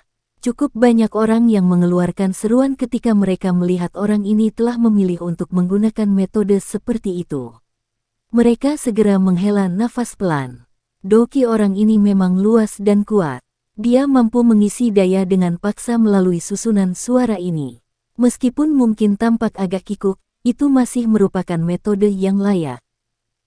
[SPEAKER 1] Cukup banyak orang yang mengeluarkan seruan ketika mereka melihat orang ini telah memilih untuk menggunakan metode seperti itu. Mereka segera menghela nafas pelan. Doki orang ini memang luas dan kuat. Dia mampu mengisi daya dengan paksa melalui susunan suara ini. Meskipun mungkin tampak agak kikuk, itu masih merupakan metode yang layak.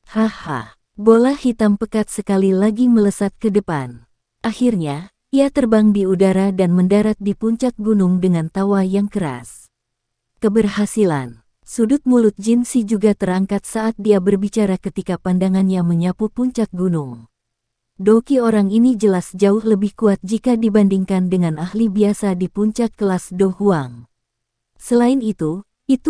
[SPEAKER 1] Haha, bola hitam pekat sekali lagi melesat ke depan. Akhirnya, ia terbang di udara dan mendarat di puncak gunung dengan tawa yang keras. Keberhasilan. Sudut mulut Jinsi juga terangkat saat dia berbicara ketika pandangannya menyapu puncak gunung. Doki orang ini jelas jauh lebih kuat jika dibandingkan dengan ahli biasa di puncak kelas Do Huang. Selain itu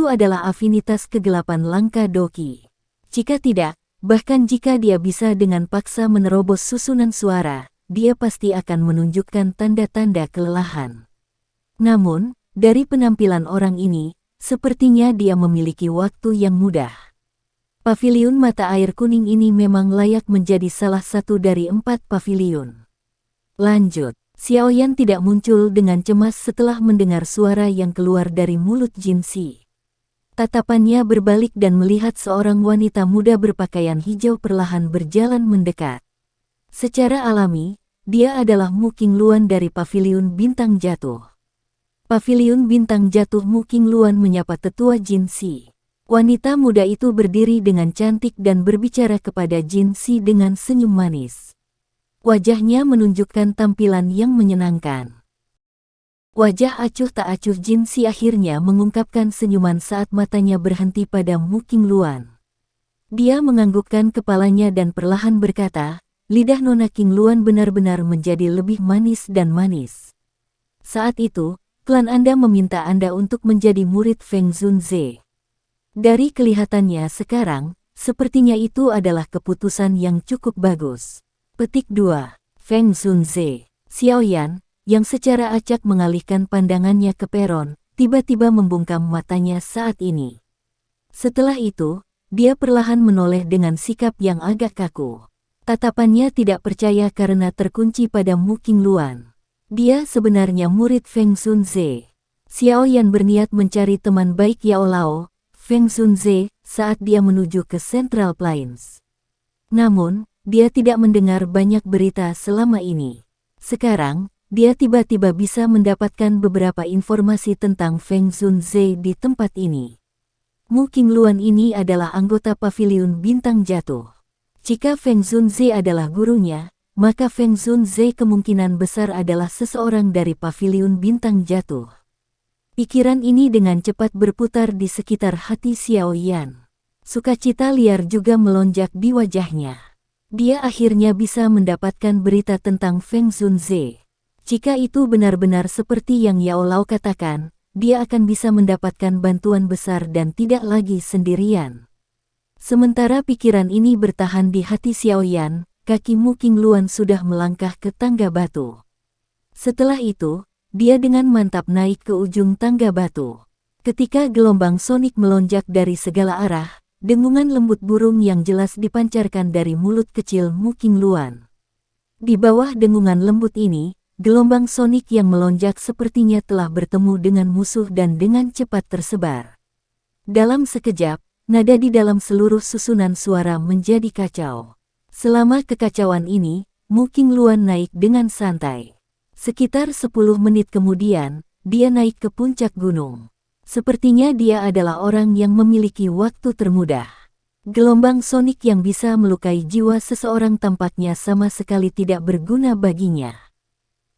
[SPEAKER 1] adalah afinitas kegelapan langka Doki. Jika tidak, bahkan jika dia bisa dengan paksa menerobos susunan suara, dia pasti akan menunjukkan tanda-tanda kelelahan. Namun, dari penampilan orang ini, sepertinya dia memiliki waktu yang mudah. Paviliun mata air kuning ini memang layak menjadi salah satu dari 4 paviliun. Lanjut, Xiaoyan tidak muncul dengan cemas setelah mendengar suara yang keluar dari mulut Jinsi. Tatapannya berbalik dan melihat seorang wanita muda berpakaian hijau perlahan berjalan mendekat. Secara alami, dia adalah Mu Qingluan dari Paviliun Bintang Jatuh. Paviliun Bintang Jatuh Mu Qingluan menyapa tetua Jinsi. Wanita muda itu berdiri dengan cantik dan berbicara kepada Jinsi dengan senyum manis. Wajahnya menunjukkan tampilan yang menyenangkan. Wajah acuh tak acuh Jinsi akhirnya mengungkapkan senyuman saat matanya berhenti pada Mu Qingluan. Dia menganggukkan kepalanya dan perlahan berkata, lidah Nona Qingluan benar-benar menjadi lebih manis dan manis. Saat itu, klan Anda meminta Anda untuk menjadi murid Feng Zunze. Dari kelihatannya sekarang, sepertinya itu adalah keputusan yang cukup bagus. Petik 2. Feng Zunze. Xiaoyan, yang secara acak mengalihkan pandangannya ke peron, tiba-tiba membungkam matanya saat ini. Setelah itu, dia perlahan menoleh dengan sikap yang agak kaku. Tatapannya tidak percaya karena terkunci pada Mu Qingluan. Dia sebenarnya murid Feng Zunze. Xiaoyan berniat mencari teman baik Yao Lao, Feng Zunze, saat dia menuju ke Central Plains. Namun, dia tidak mendengar banyak berita selama ini. Sekarang, dia tiba-tiba bisa mendapatkan beberapa informasi tentang Feng Zunze di tempat ini. Mu Qingluan ini adalah anggota Paviliun Bintang Jatuh. Jika Feng Zunze adalah gurunya, maka Feng Zunze kemungkinan besar adalah seseorang dari Paviliun Bintang Jatuh. Pikiran ini dengan cepat berputar di sekitar hati Xiaoyan. Sukacita liar juga melonjak di wajahnya. Dia akhirnya bisa mendapatkan berita tentang Feng Zunze. Jika itu benar-benar seperti yang Yao Lao katakan, dia akan bisa mendapatkan bantuan besar dan tidak lagi sendirian. Sementara pikiran ini bertahan di hati Xiaoyan, kaki Mu Qingluan sudah melangkah ke tangga batu. Setelah itu, dia dengan mantap naik ke ujung tangga batu. Ketika gelombang sonik melonjak dari segala arah, dengungan lembut burung yang jelas dipancarkan dari mulut kecil Mu Qingluan. Di bawah dengungan lembut ini, gelombang sonik yang melonjak sepertinya telah bertemu dengan musuh dan dengan cepat tersebar. Dalam sekejap, nada di dalam seluruh susunan suara menjadi kacau. Selama kekacauan ini, Mu Qingluan naik dengan santai. Sekitar 10 menit kemudian, dia naik ke puncak gunung. Sepertinya dia adalah orang yang memiliki waktu termudah. Gelombang sonik yang bisa melukai jiwa seseorang tampaknya sama sekali tidak berguna baginya.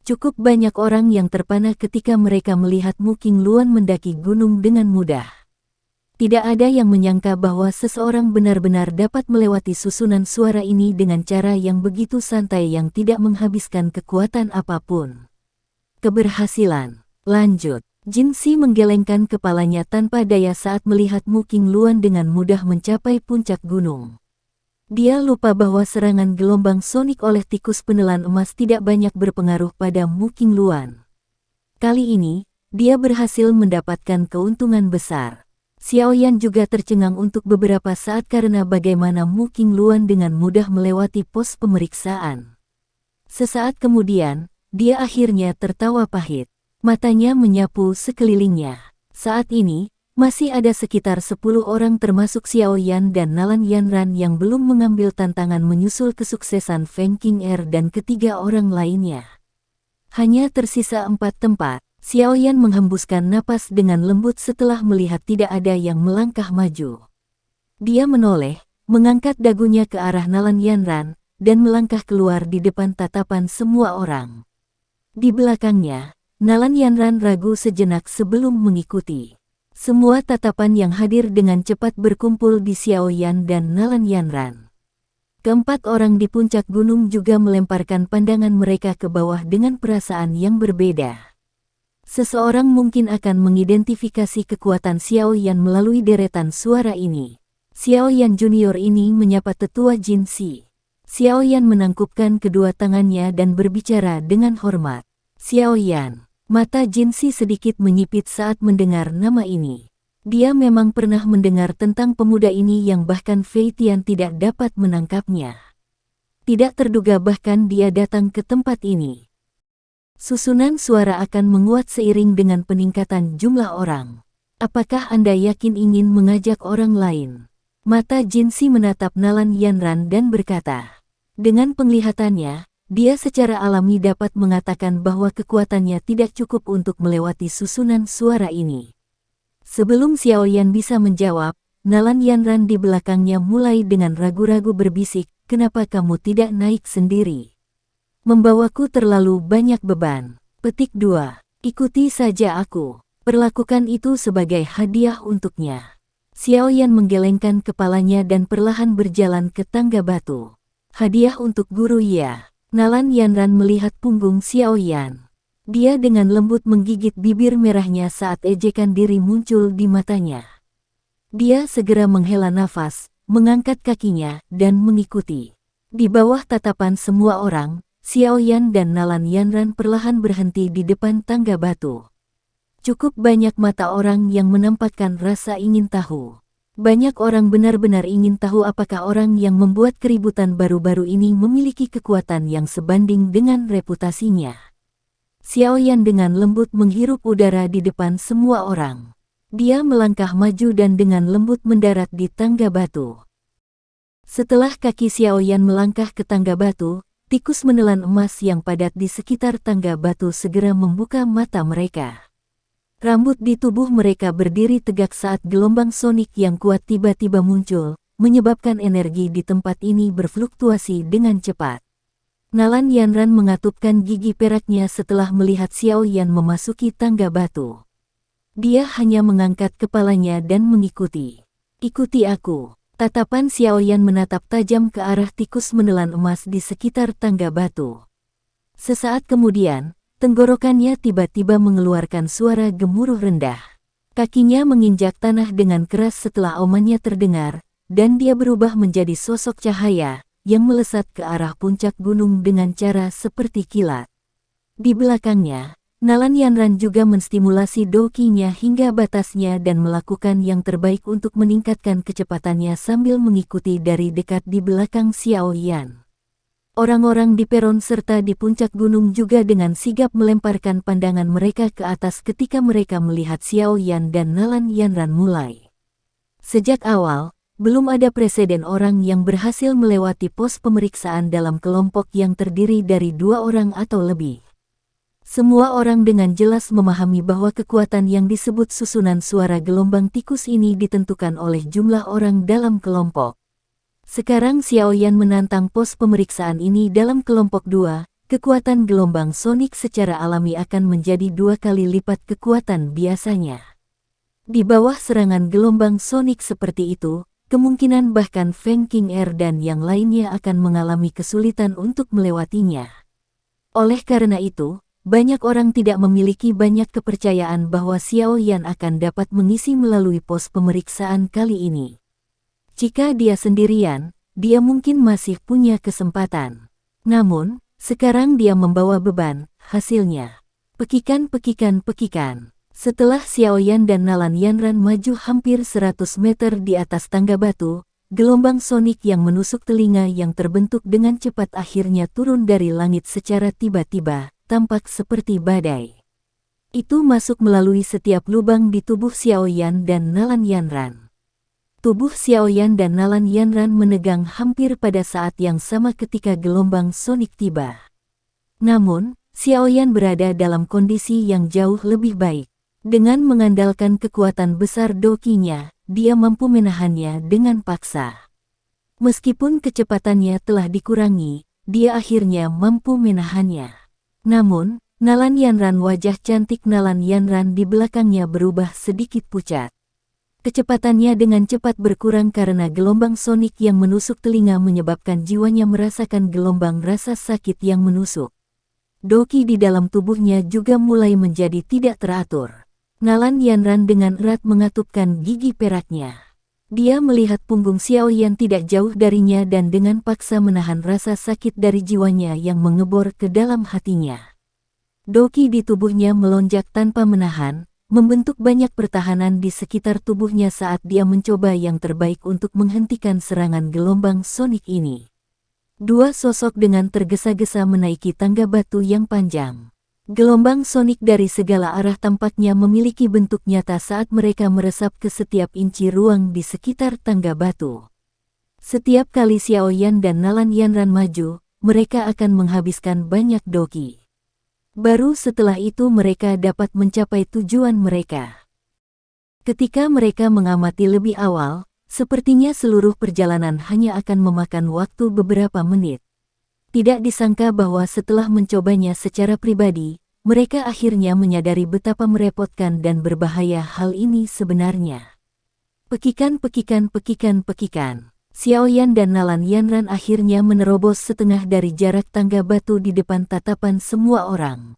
[SPEAKER 1] Cukup banyak orang yang terpana ketika mereka melihat Mu Qingluan mendaki gunung dengan mudah. Tidak ada yang menyangka bahwa seseorang benar-benar dapat melewati susunan suara ini dengan cara yang begitu santai yang tidak menghabiskan kekuatan apapun. Keberhasilan. Lanjut. Jinsi menggelengkan kepalanya tanpa daya saat melihat Mu Qingluan dengan mudah mencapai puncak gunung. Dia lupa bahwa serangan gelombang sonik oleh tikus penelan emas tidak banyak berpengaruh pada Mu Qingluan. Kali ini, dia berhasil mendapatkan keuntungan besar. Xiaoyan juga tercengang untuk beberapa saat karena bagaimana Mu Qingluan dengan mudah melewati pos pemeriksaan. Sesaat kemudian, dia akhirnya tertawa pahit. Matanya menyapu sekelilingnya. Saat ini, masih ada sekitar 10 orang termasuk Xiao Yan dan Nalan Yanran yang belum mengambil tantangan menyusul kesuksesan Feng Qing'er dan ketiga orang lainnya. Hanya tersisa 4 tempat. Xiao Yan menghembuskan napas dengan lembut setelah melihat tidak ada yang melangkah maju. Dia menoleh, mengangkat dagunya ke arah Nalan Yanran, dan melangkah keluar di depan tatapan semua orang. Di belakangnya, Nalan Yanran ragu sejenak sebelum mengikuti. Semua tatapan yang hadir dengan cepat berkumpul di Xiao Yan dan Nalan Yanran. Keempat orang di puncak gunung juga melemparkan pandangan mereka ke bawah dengan perasaan yang berbeda. Seseorang mungkin akan mengidentifikasi kekuatan Xiao Yan melalui deretan suara ini. Xiao Yan Junior ini menyapa tetua Jin Si. Xiao Yan menangkupkan kedua tangannya dan berbicara dengan hormat. Xiao Yan. Mata Jin Si sedikit menyipit saat mendengar nama ini. Dia memang pernah mendengar tentang pemuda ini yang bahkan Fei Tian tidak dapat menangkapnya. Tidak terduga bahkan dia datang ke tempat ini. Susunan suara akan menguat seiring dengan peningkatan jumlah orang. Apakah Anda yakin ingin mengajak orang lain? Mata Jin Si menatap Nalan Yanran dan berkata. Dengan penglihatannya, dia secara alami dapat mengatakan bahwa kekuatannya tidak cukup untuk melewati susunan suara ini. Sebelum Xiao Yan bisa menjawab, Nalan Yanran di belakangnya mulai dengan ragu-ragu berbisik, "Kenapa kamu tidak naik sendiri? Membawaku terlalu banyak beban." Petik 2. Ikuti saja aku. Perlakukan itu sebagai hadiah untuknya. Xiao Yan menggelengkan kepalanya dan perlahan berjalan ke tangga batu. Hadiah untuk guru ya. Nalan Yanran melihat punggung Xiao Yan. Dia dengan lembut menggigit bibir merahnya saat ejekan diri muncul di matanya. Dia segera menghela nafas, mengangkat kakinya, dan mengikuti. Di bawah tatapan semua orang, Xiao Yan dan Nalan Yanran perlahan berhenti di depan tangga batu. Cukup banyak mata orang yang menampakkan rasa ingin tahu. Banyak orang benar-benar ingin tahu apakah orang yang membuat keributan baru-baru ini memiliki kekuatan yang sebanding dengan reputasinya. Xiao Yan dengan lembut menghirup udara di depan semua orang. Dia melangkah maju dan dengan lembut mendarat di tangga batu. Setelah kaki Xiao Yan melangkah ke tangga batu, tikus menelan emas yang padat di sekitar tangga batu segera membuka mata mereka. Rambut di tubuh mereka berdiri tegak saat gelombang sonik yang kuat tiba-tiba muncul, menyebabkan energi di tempat ini berfluktuasi dengan cepat. Nalan Yanran mengatupkan gigi peraknya setelah melihat Xiao Yan memasuki tangga batu. Dia hanya mengangkat kepalanya dan mengikuti. "Ikuti aku." Tatapan Xiao Yan menatap tajam ke arah tikus menelan emas di sekitar tangga batu. Sesaat kemudian, tenggorokannya tiba-tiba mengeluarkan suara gemuruh rendah. Kakinya menginjak tanah dengan keras setelah aumannya terdengar, dan dia berubah menjadi sosok cahaya yang melesat ke arah puncak gunung dengan cara seperti kilat. Di belakangnya, Nalan Yanran juga menstimulasi dokinya hingga batasnya dan melakukan yang terbaik untuk meningkatkan kecepatannya sambil mengikuti dari dekat di belakang Xiao Yan. Orang-orang di peron serta di puncak gunung juga dengan sigap melemparkan pandangan mereka ke atas ketika mereka melihat Xiao Yan dan Nalan Yanran mulai. Sejak awal, belum ada preseden orang yang berhasil melewati pos pemeriksaan dalam kelompok yang terdiri dari 2 orang atau lebih. Semua orang dengan jelas memahami bahwa kekuatan yang disebut susunan suara gelombang tikus ini ditentukan oleh jumlah orang dalam kelompok. Sekarang Xiao Yan menantang pos pemeriksaan ini dalam kelompok 2, kekuatan gelombang sonik secara alami akan menjadi 2 kali lipat kekuatan biasanya. Di bawah serangan gelombang sonik seperti itu, kemungkinan bahkan Feng Qing'er dan yang lainnya akan mengalami kesulitan untuk melewatinya. Oleh karena itu, banyak orang tidak memiliki banyak kepercayaan bahwa Xiao Yan akan dapat mengisi melalui pos pemeriksaan kali ini. Jika dia sendirian, dia mungkin masih punya kesempatan. Namun, sekarang dia membawa beban, hasilnya. Pekikan. Setelah Xiao Yan dan Nalan Yanran maju hampir 100 meter di atas tangga batu, gelombang sonik yang menusuk telinga yang terbentuk dengan cepat akhirnya turun dari langit secara tiba-tiba, tampak seperti badai. Itu masuk melalui setiap lubang di tubuh Xiaoyan dan Nalan Yanran. Tubuh Xiaoyan dan Nalan Yanran menegang hampir pada saat yang sama ketika gelombang sonik tiba. Namun, Xiaoyan berada dalam kondisi yang jauh lebih baik. Dengan mengandalkan kekuatan besar dokinya, dia mampu menahannya dengan paksa. Meskipun kecepatannya telah dikurangi, dia akhirnya mampu menahannya. Namun, Nalan Yanran, wajah cantik Nalan Yanran di belakangnya berubah sedikit pucat. Kecepatannya dengan cepat berkurang karena gelombang sonik yang menusuk telinga menyebabkan jiwanya merasakan gelombang rasa sakit yang menusuk. Doki di dalam tubuhnya juga mulai menjadi tidak teratur. Nalan Yanran dengan erat mengatupkan gigi peraknya. Dia melihat punggung Xiaoyan tidak jauh darinya dan dengan paksa menahan rasa sakit dari jiwanya yang mengebor ke dalam hatinya. Doki di tubuhnya melonjak tanpa menahan, membentuk banyak pertahanan di sekitar tubuhnya saat dia mencoba yang terbaik untuk menghentikan serangan gelombang sonik ini. Dua sosok dengan tergesa-gesa menaiki tangga batu yang panjang. Gelombang sonik dari segala arah tampaknya memiliki bentuk nyata saat mereka meresap ke setiap inci ruang di sekitar tangga batu. Setiap kali Xiaoyan dan Nalan Yanran maju, mereka akan menghabiskan banyak doki. Baru setelah itu mereka dapat mencapai tujuan mereka. Ketika mereka mengamati lebih awal, sepertinya seluruh perjalanan hanya akan memakan waktu beberapa menit. Tidak disangka bahwa setelah mencobanya secara pribadi, mereka akhirnya menyadari betapa merepotkan dan berbahaya hal ini sebenarnya. Pekikan. Xiaoyan dan Nalan Yanran akhirnya menerobos setengah dari jarak tangga batu di depan tatapan semua orang.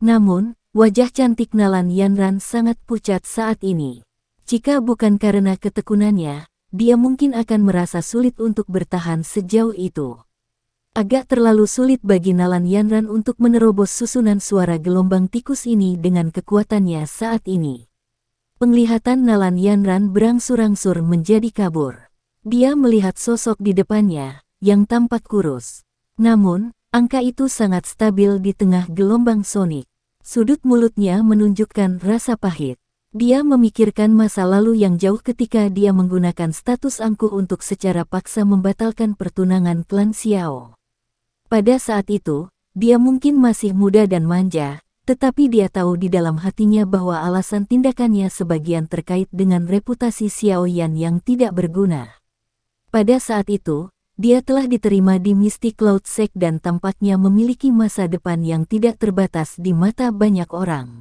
[SPEAKER 1] Namun, wajah cantik Nalan Yanran sangat pucat saat ini. Jika bukan karena ketekunannya, dia mungkin akan merasa sulit untuk bertahan sejauh itu. Agak terlalu sulit bagi Nalan Yanran untuk menerobos susunan suara gelombang tikus ini dengan kekuatannya saat ini. Penglihatan Nalan Yanran berangsur-angsur menjadi kabur. Dia melihat sosok di depannya, yang tampak kurus. Namun, angka itu sangat stabil di tengah gelombang sonik. Sudut mulutnya menunjukkan rasa pahit. Dia memikirkan masa lalu yang jauh ketika dia menggunakan status angkuh untuk secara paksa membatalkan pertunangan klan Xiao. Pada saat itu, dia mungkin masih muda dan manja, tetapi dia tahu di dalam hatinya bahwa alasan tindakannya sebagian terkait dengan reputasi Xiaoyan yang tidak berguna. Pada saat itu, dia telah diterima di Mystic Cloud Sect dan tampaknya memiliki masa depan yang tidak terbatas di mata banyak orang.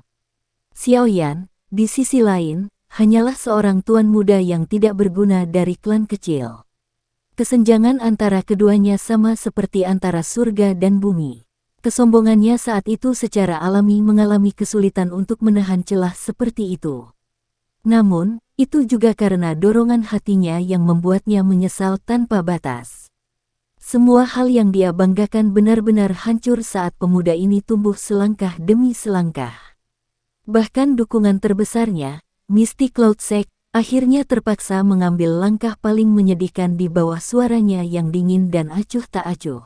[SPEAKER 1] Xiaoyan, di sisi lain, hanyalah seorang tuan muda yang tidak berguna dari klan kecil. Kesenjangan antara keduanya sama seperti antara surga dan bumi. Kesombongannya saat itu secara alami mengalami kesulitan untuk menahan celah seperti itu. Namun, itu juga karena dorongan hatinya yang membuatnya menyesal tanpa batas. Semua hal yang dia banggakan benar-benar hancur saat pemuda ini tumbuh selangkah demi selangkah. Bahkan dukungan terbesarnya, Mystic Cloud Sect, akhirnya terpaksa mengambil langkah paling menyedihkan di bawah suaranya yang dingin dan acuh tak acuh.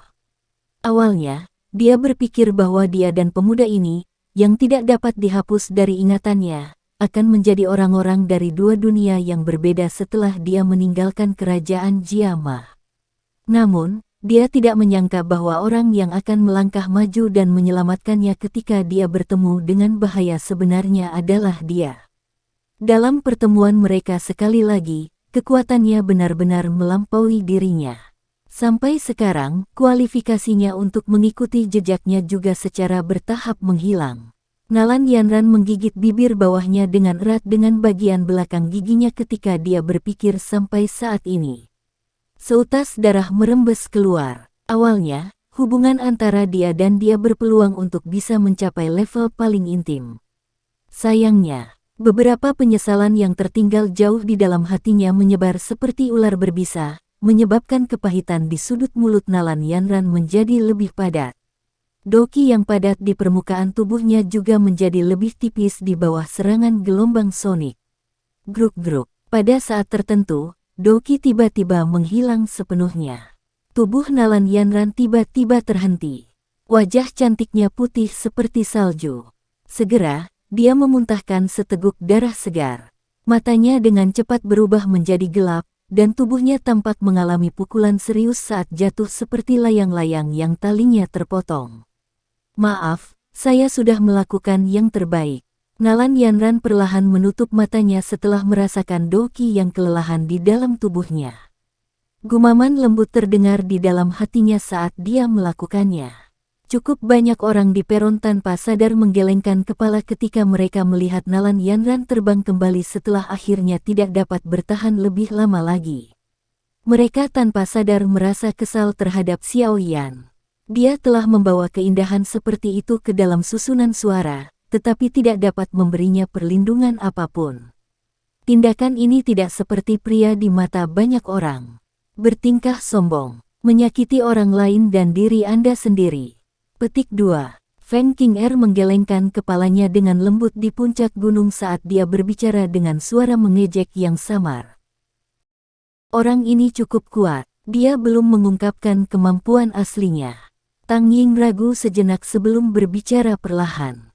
[SPEAKER 1] Awalnya, dia berpikir bahwa dia dan pemuda ini, yang tidak dapat dihapus dari ingatannya, akan menjadi orang-orang dari dua dunia yang berbeda setelah dia meninggalkan kerajaan Jiama. Namun, dia tidak menyangka bahwa orang yang akan melangkah maju dan menyelamatkannya ketika dia bertemu dengan bahaya sebenarnya adalah dia. Dalam pertemuan mereka sekali lagi, kekuatannya benar-benar melampaui dirinya. Sampai sekarang, kualifikasinya untuk mengikuti jejaknya juga secara bertahap menghilang. Nalan Yanran menggigit bibir bawahnya dengan erat dengan bagian belakang giginya ketika dia berpikir sampai saat ini. Seutas darah merembes keluar. Awalnya, hubungan antara dia dan dia berpeluang untuk bisa mencapai level paling intim. Sayangnya, beberapa penyesalan yang tertinggal jauh di dalam hatinya menyebar seperti ular berbisa, menyebabkan kepahitan di sudut mulut Nalan Yanran menjadi lebih padat. Doki yang padat di permukaan tubuhnya juga menjadi lebih tipis di bawah serangan gelombang sonik. Gruk-gruk. Pada saat tertentu, Doki tiba-tiba menghilang sepenuhnya. Tubuh Nalan Yanran tiba-tiba terhenti. Wajah cantiknya putih seperti salju. Segera, dia memuntahkan seteguk darah segar. Matanya dengan cepat berubah menjadi gelap, dan tubuhnya tampak mengalami pukulan serius saat jatuh seperti layang-layang yang talinya terpotong. Maaf, saya sudah melakukan yang terbaik. Nalan Yanran perlahan menutup matanya setelah merasakan Doki yang kelelahan di dalam tubuhnya. Gumaman lembut terdengar di dalam hatinya saat dia melakukannya. Cukup banyak orang di peron tanpa sadar menggelengkan kepala ketika mereka melihat Nalan Yanran terbang kembali setelah akhirnya tidak dapat bertahan lebih lama lagi. Mereka tanpa sadar merasa kesal terhadap Xiao Yan. Dia telah membawa keindahan seperti itu ke dalam susunan suara, tetapi tidak dapat memberinya perlindungan apapun. Tindakan ini tidak seperti pria di mata banyak orang. Bertingkah sombong, menyakiti orang lain dan diri Anda sendiri. Petik 2. Feng Qing'er menggelengkan kepalanya dengan lembut di puncak gunung saat dia berbicara dengan suara mengejek yang samar. Orang ini cukup kuat, dia belum mengungkapkan kemampuan aslinya. Tang Ying ragu sejenak sebelum berbicara perlahan.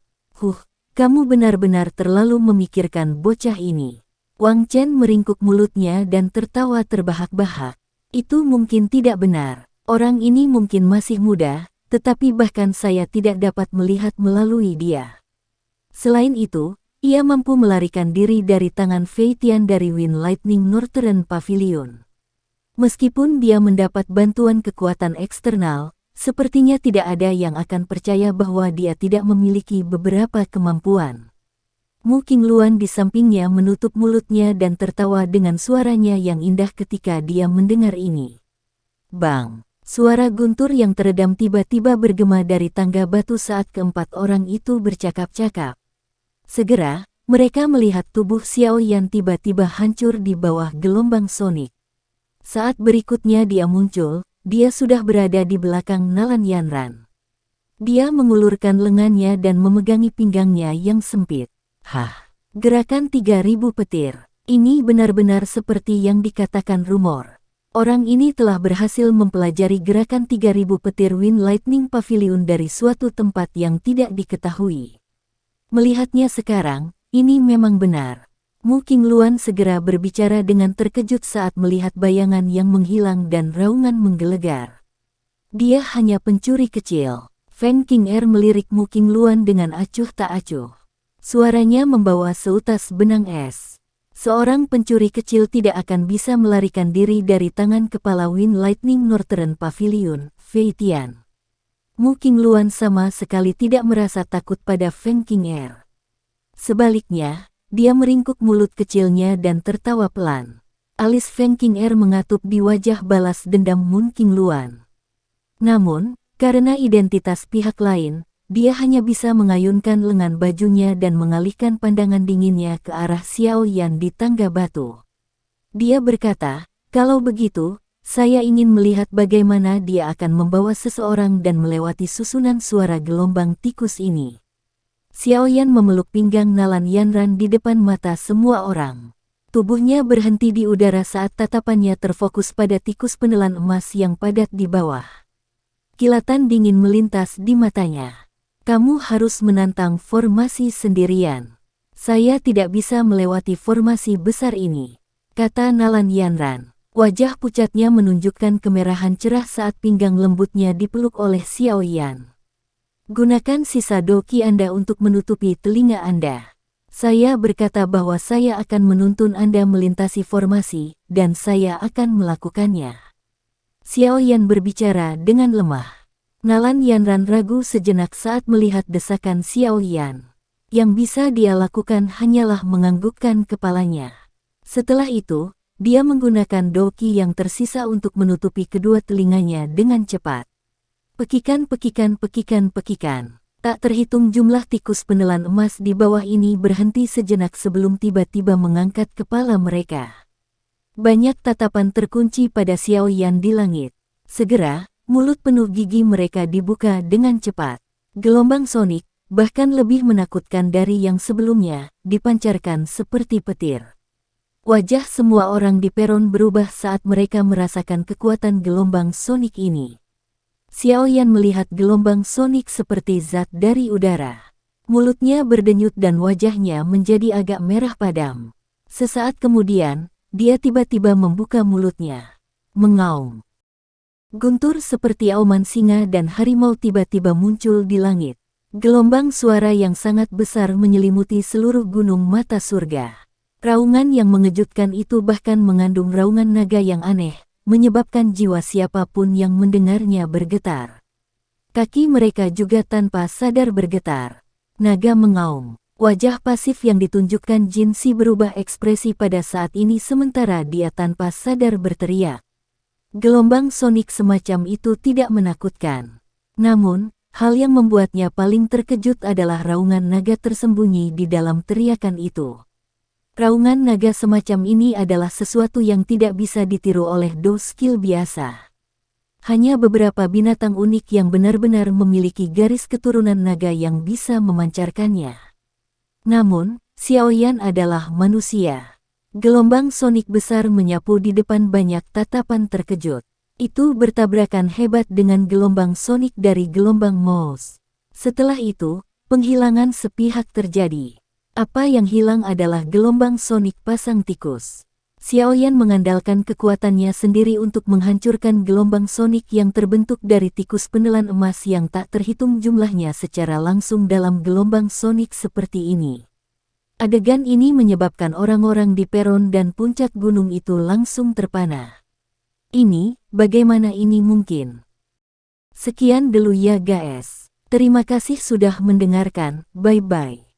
[SPEAKER 1] Kamu benar-benar terlalu memikirkan bocah ini. Wang Chen meringkuk mulutnya dan tertawa terbahak-bahak. Itu mungkin tidak benar. Orang ini mungkin masih muda, tetapi bahkan saya tidak dapat melihat melalui dia. Selain itu, ia mampu melarikan diri dari tangan Fei Tian dari Wind Lightning Northern Pavilion. Meskipun dia mendapat bantuan kekuatan eksternal, sepertinya tidak ada yang akan percaya bahwa dia tidak memiliki beberapa kemampuan. Mu Qingluan di sampingnya menutup mulutnya dan tertawa dengan suaranya yang indah ketika dia mendengar ini. Bang! Suara guntur yang teredam tiba-tiba bergema dari tangga batu saat keempat orang itu bercakap-cakap. Segera, mereka melihat tubuh Xiao Yan tiba-tiba hancur di bawah gelombang sonik. Saat berikutnya dia muncul, dia sudah berada di belakang Nalan Yanran. Dia mengulurkan lengannya dan memegangi pinggangnya yang sempit. Gerakan 3000 petir. Ini benar-benar seperti yang dikatakan rumor. Orang ini telah berhasil mempelajari gerakan 3000 petir Wind Lightning Pavilion dari suatu tempat yang tidak diketahui. Melihatnya sekarang, ini memang benar. Mu Qingluan segera berbicara dengan terkejut saat melihat bayangan yang menghilang dan raungan menggelegar. Dia hanya pencuri kecil. Feng Qing'er melirik Mu Qingluan dengan acuh tak acuh. Suaranya membawa seutas benang es. Seorang pencuri kecil tidak akan bisa melarikan diri dari tangan kepala Wind Lightning Northern Pavilion, Fei Tian. Mu Qingluan sama sekali tidak merasa takut pada Feng Qing'er. Sebaliknya, dia meringkuk mulut kecilnya dan tertawa pelan. Alis Feng Qing'er mengatup di wajah balas dendam Mu Qingluan. Namun, karena identitas pihak lain, dia hanya bisa mengayunkan lengan bajunya dan mengalihkan pandangan dinginnya ke arah Xiao Yan di tangga batu. Dia berkata, kalau begitu, saya ingin melihat bagaimana dia akan membawa seseorang dan melewati susunan suara gelombang tikus ini. Xiao Yan memeluk pinggang Nalan Yanran di depan mata semua orang. Tubuhnya berhenti di udara saat tatapannya terfokus pada tikus penelan emas yang padat di bawah. Kilatan dingin melintas di matanya. Kamu harus menantang formasi sendirian. Saya tidak bisa melewati formasi besar ini, kata Nalan Yanran. Wajah pucatnya menunjukkan kemerahan cerah saat pinggang lembutnya dipeluk oleh Xiao Yan. Gunakan sisa doki Anda untuk menutupi telinga Anda. Saya berkata bahwa saya akan menuntun Anda melintasi formasi, dan saya akan melakukannya. Xiao Yan berbicara dengan lemah. Nalan Yanran ragu sejenak saat melihat desakan Xiao Yan. Yang bisa dia lakukan hanyalah menganggukkan kepalanya. Setelah itu, dia menggunakan doki yang tersisa untuk menutupi kedua telinganya dengan cepat. Pekikan. Tak terhitung jumlah tikus penelan emas di bawah ini berhenti sejenak sebelum tiba-tiba mengangkat kepala mereka. Banyak tatapan terkunci pada Xiao Yan di langit. Segera, mulut penuh gigi mereka dibuka dengan cepat. Gelombang sonik, bahkan lebih menakutkan dari yang sebelumnya, dipancarkan seperti petir. Wajah semua orang di peron berubah saat mereka merasakan kekuatan gelombang sonik ini. Xiao Yan melihat gelombang sonik seperti zat dari udara. Mulutnya berdenyut dan wajahnya menjadi agak merah padam. Sesaat kemudian, dia tiba-tiba membuka mulutnya. Mengaum. Guntur seperti auman singa dan harimau tiba-tiba muncul di langit. Gelombang suara yang sangat besar menyelimuti seluruh gunung mata surga. Raungan yang mengejutkan itu bahkan mengandung raungan naga yang aneh, menyebabkan jiwa siapapun yang mendengarnya bergetar. Kaki mereka juga tanpa sadar bergetar. Naga mengaum. Wajah pasif yang ditunjukkan Jin Si berubah ekspresi pada saat ini sementara dia tanpa sadar berteriak. Gelombang sonik semacam itu tidak menakutkan. Namun, hal yang membuatnya paling terkejut adalah raungan naga tersembunyi di dalam teriakan itu. Raungan naga semacam ini adalah sesuatu yang tidak bisa ditiru oleh do skill biasa. Hanya beberapa binatang unik yang benar-benar memiliki garis keturunan naga yang bisa memancarkannya. Namun, Xiaoyan adalah manusia. Gelombang sonik besar menyapu di depan banyak tatapan terkejut. Itu bertabrakan hebat dengan gelombang sonik dari gelombang Mouse. Setelah itu, penghilangan sepihak terjadi. Apa yang hilang adalah gelombang sonik pasang tikus. Xiaoyan mengandalkan kekuatannya sendiri untuk menghancurkan gelombang sonik yang terbentuk dari tikus penelan emas yang tak terhitung jumlahnya secara langsung dalam gelombang sonik seperti ini. Adegan ini menyebabkan orang-orang di peron dan puncak gunung itu langsung terpana. Bagaimana ini mungkin? Sekian dulu ya guys. Terima kasih sudah mendengarkan, bye-bye.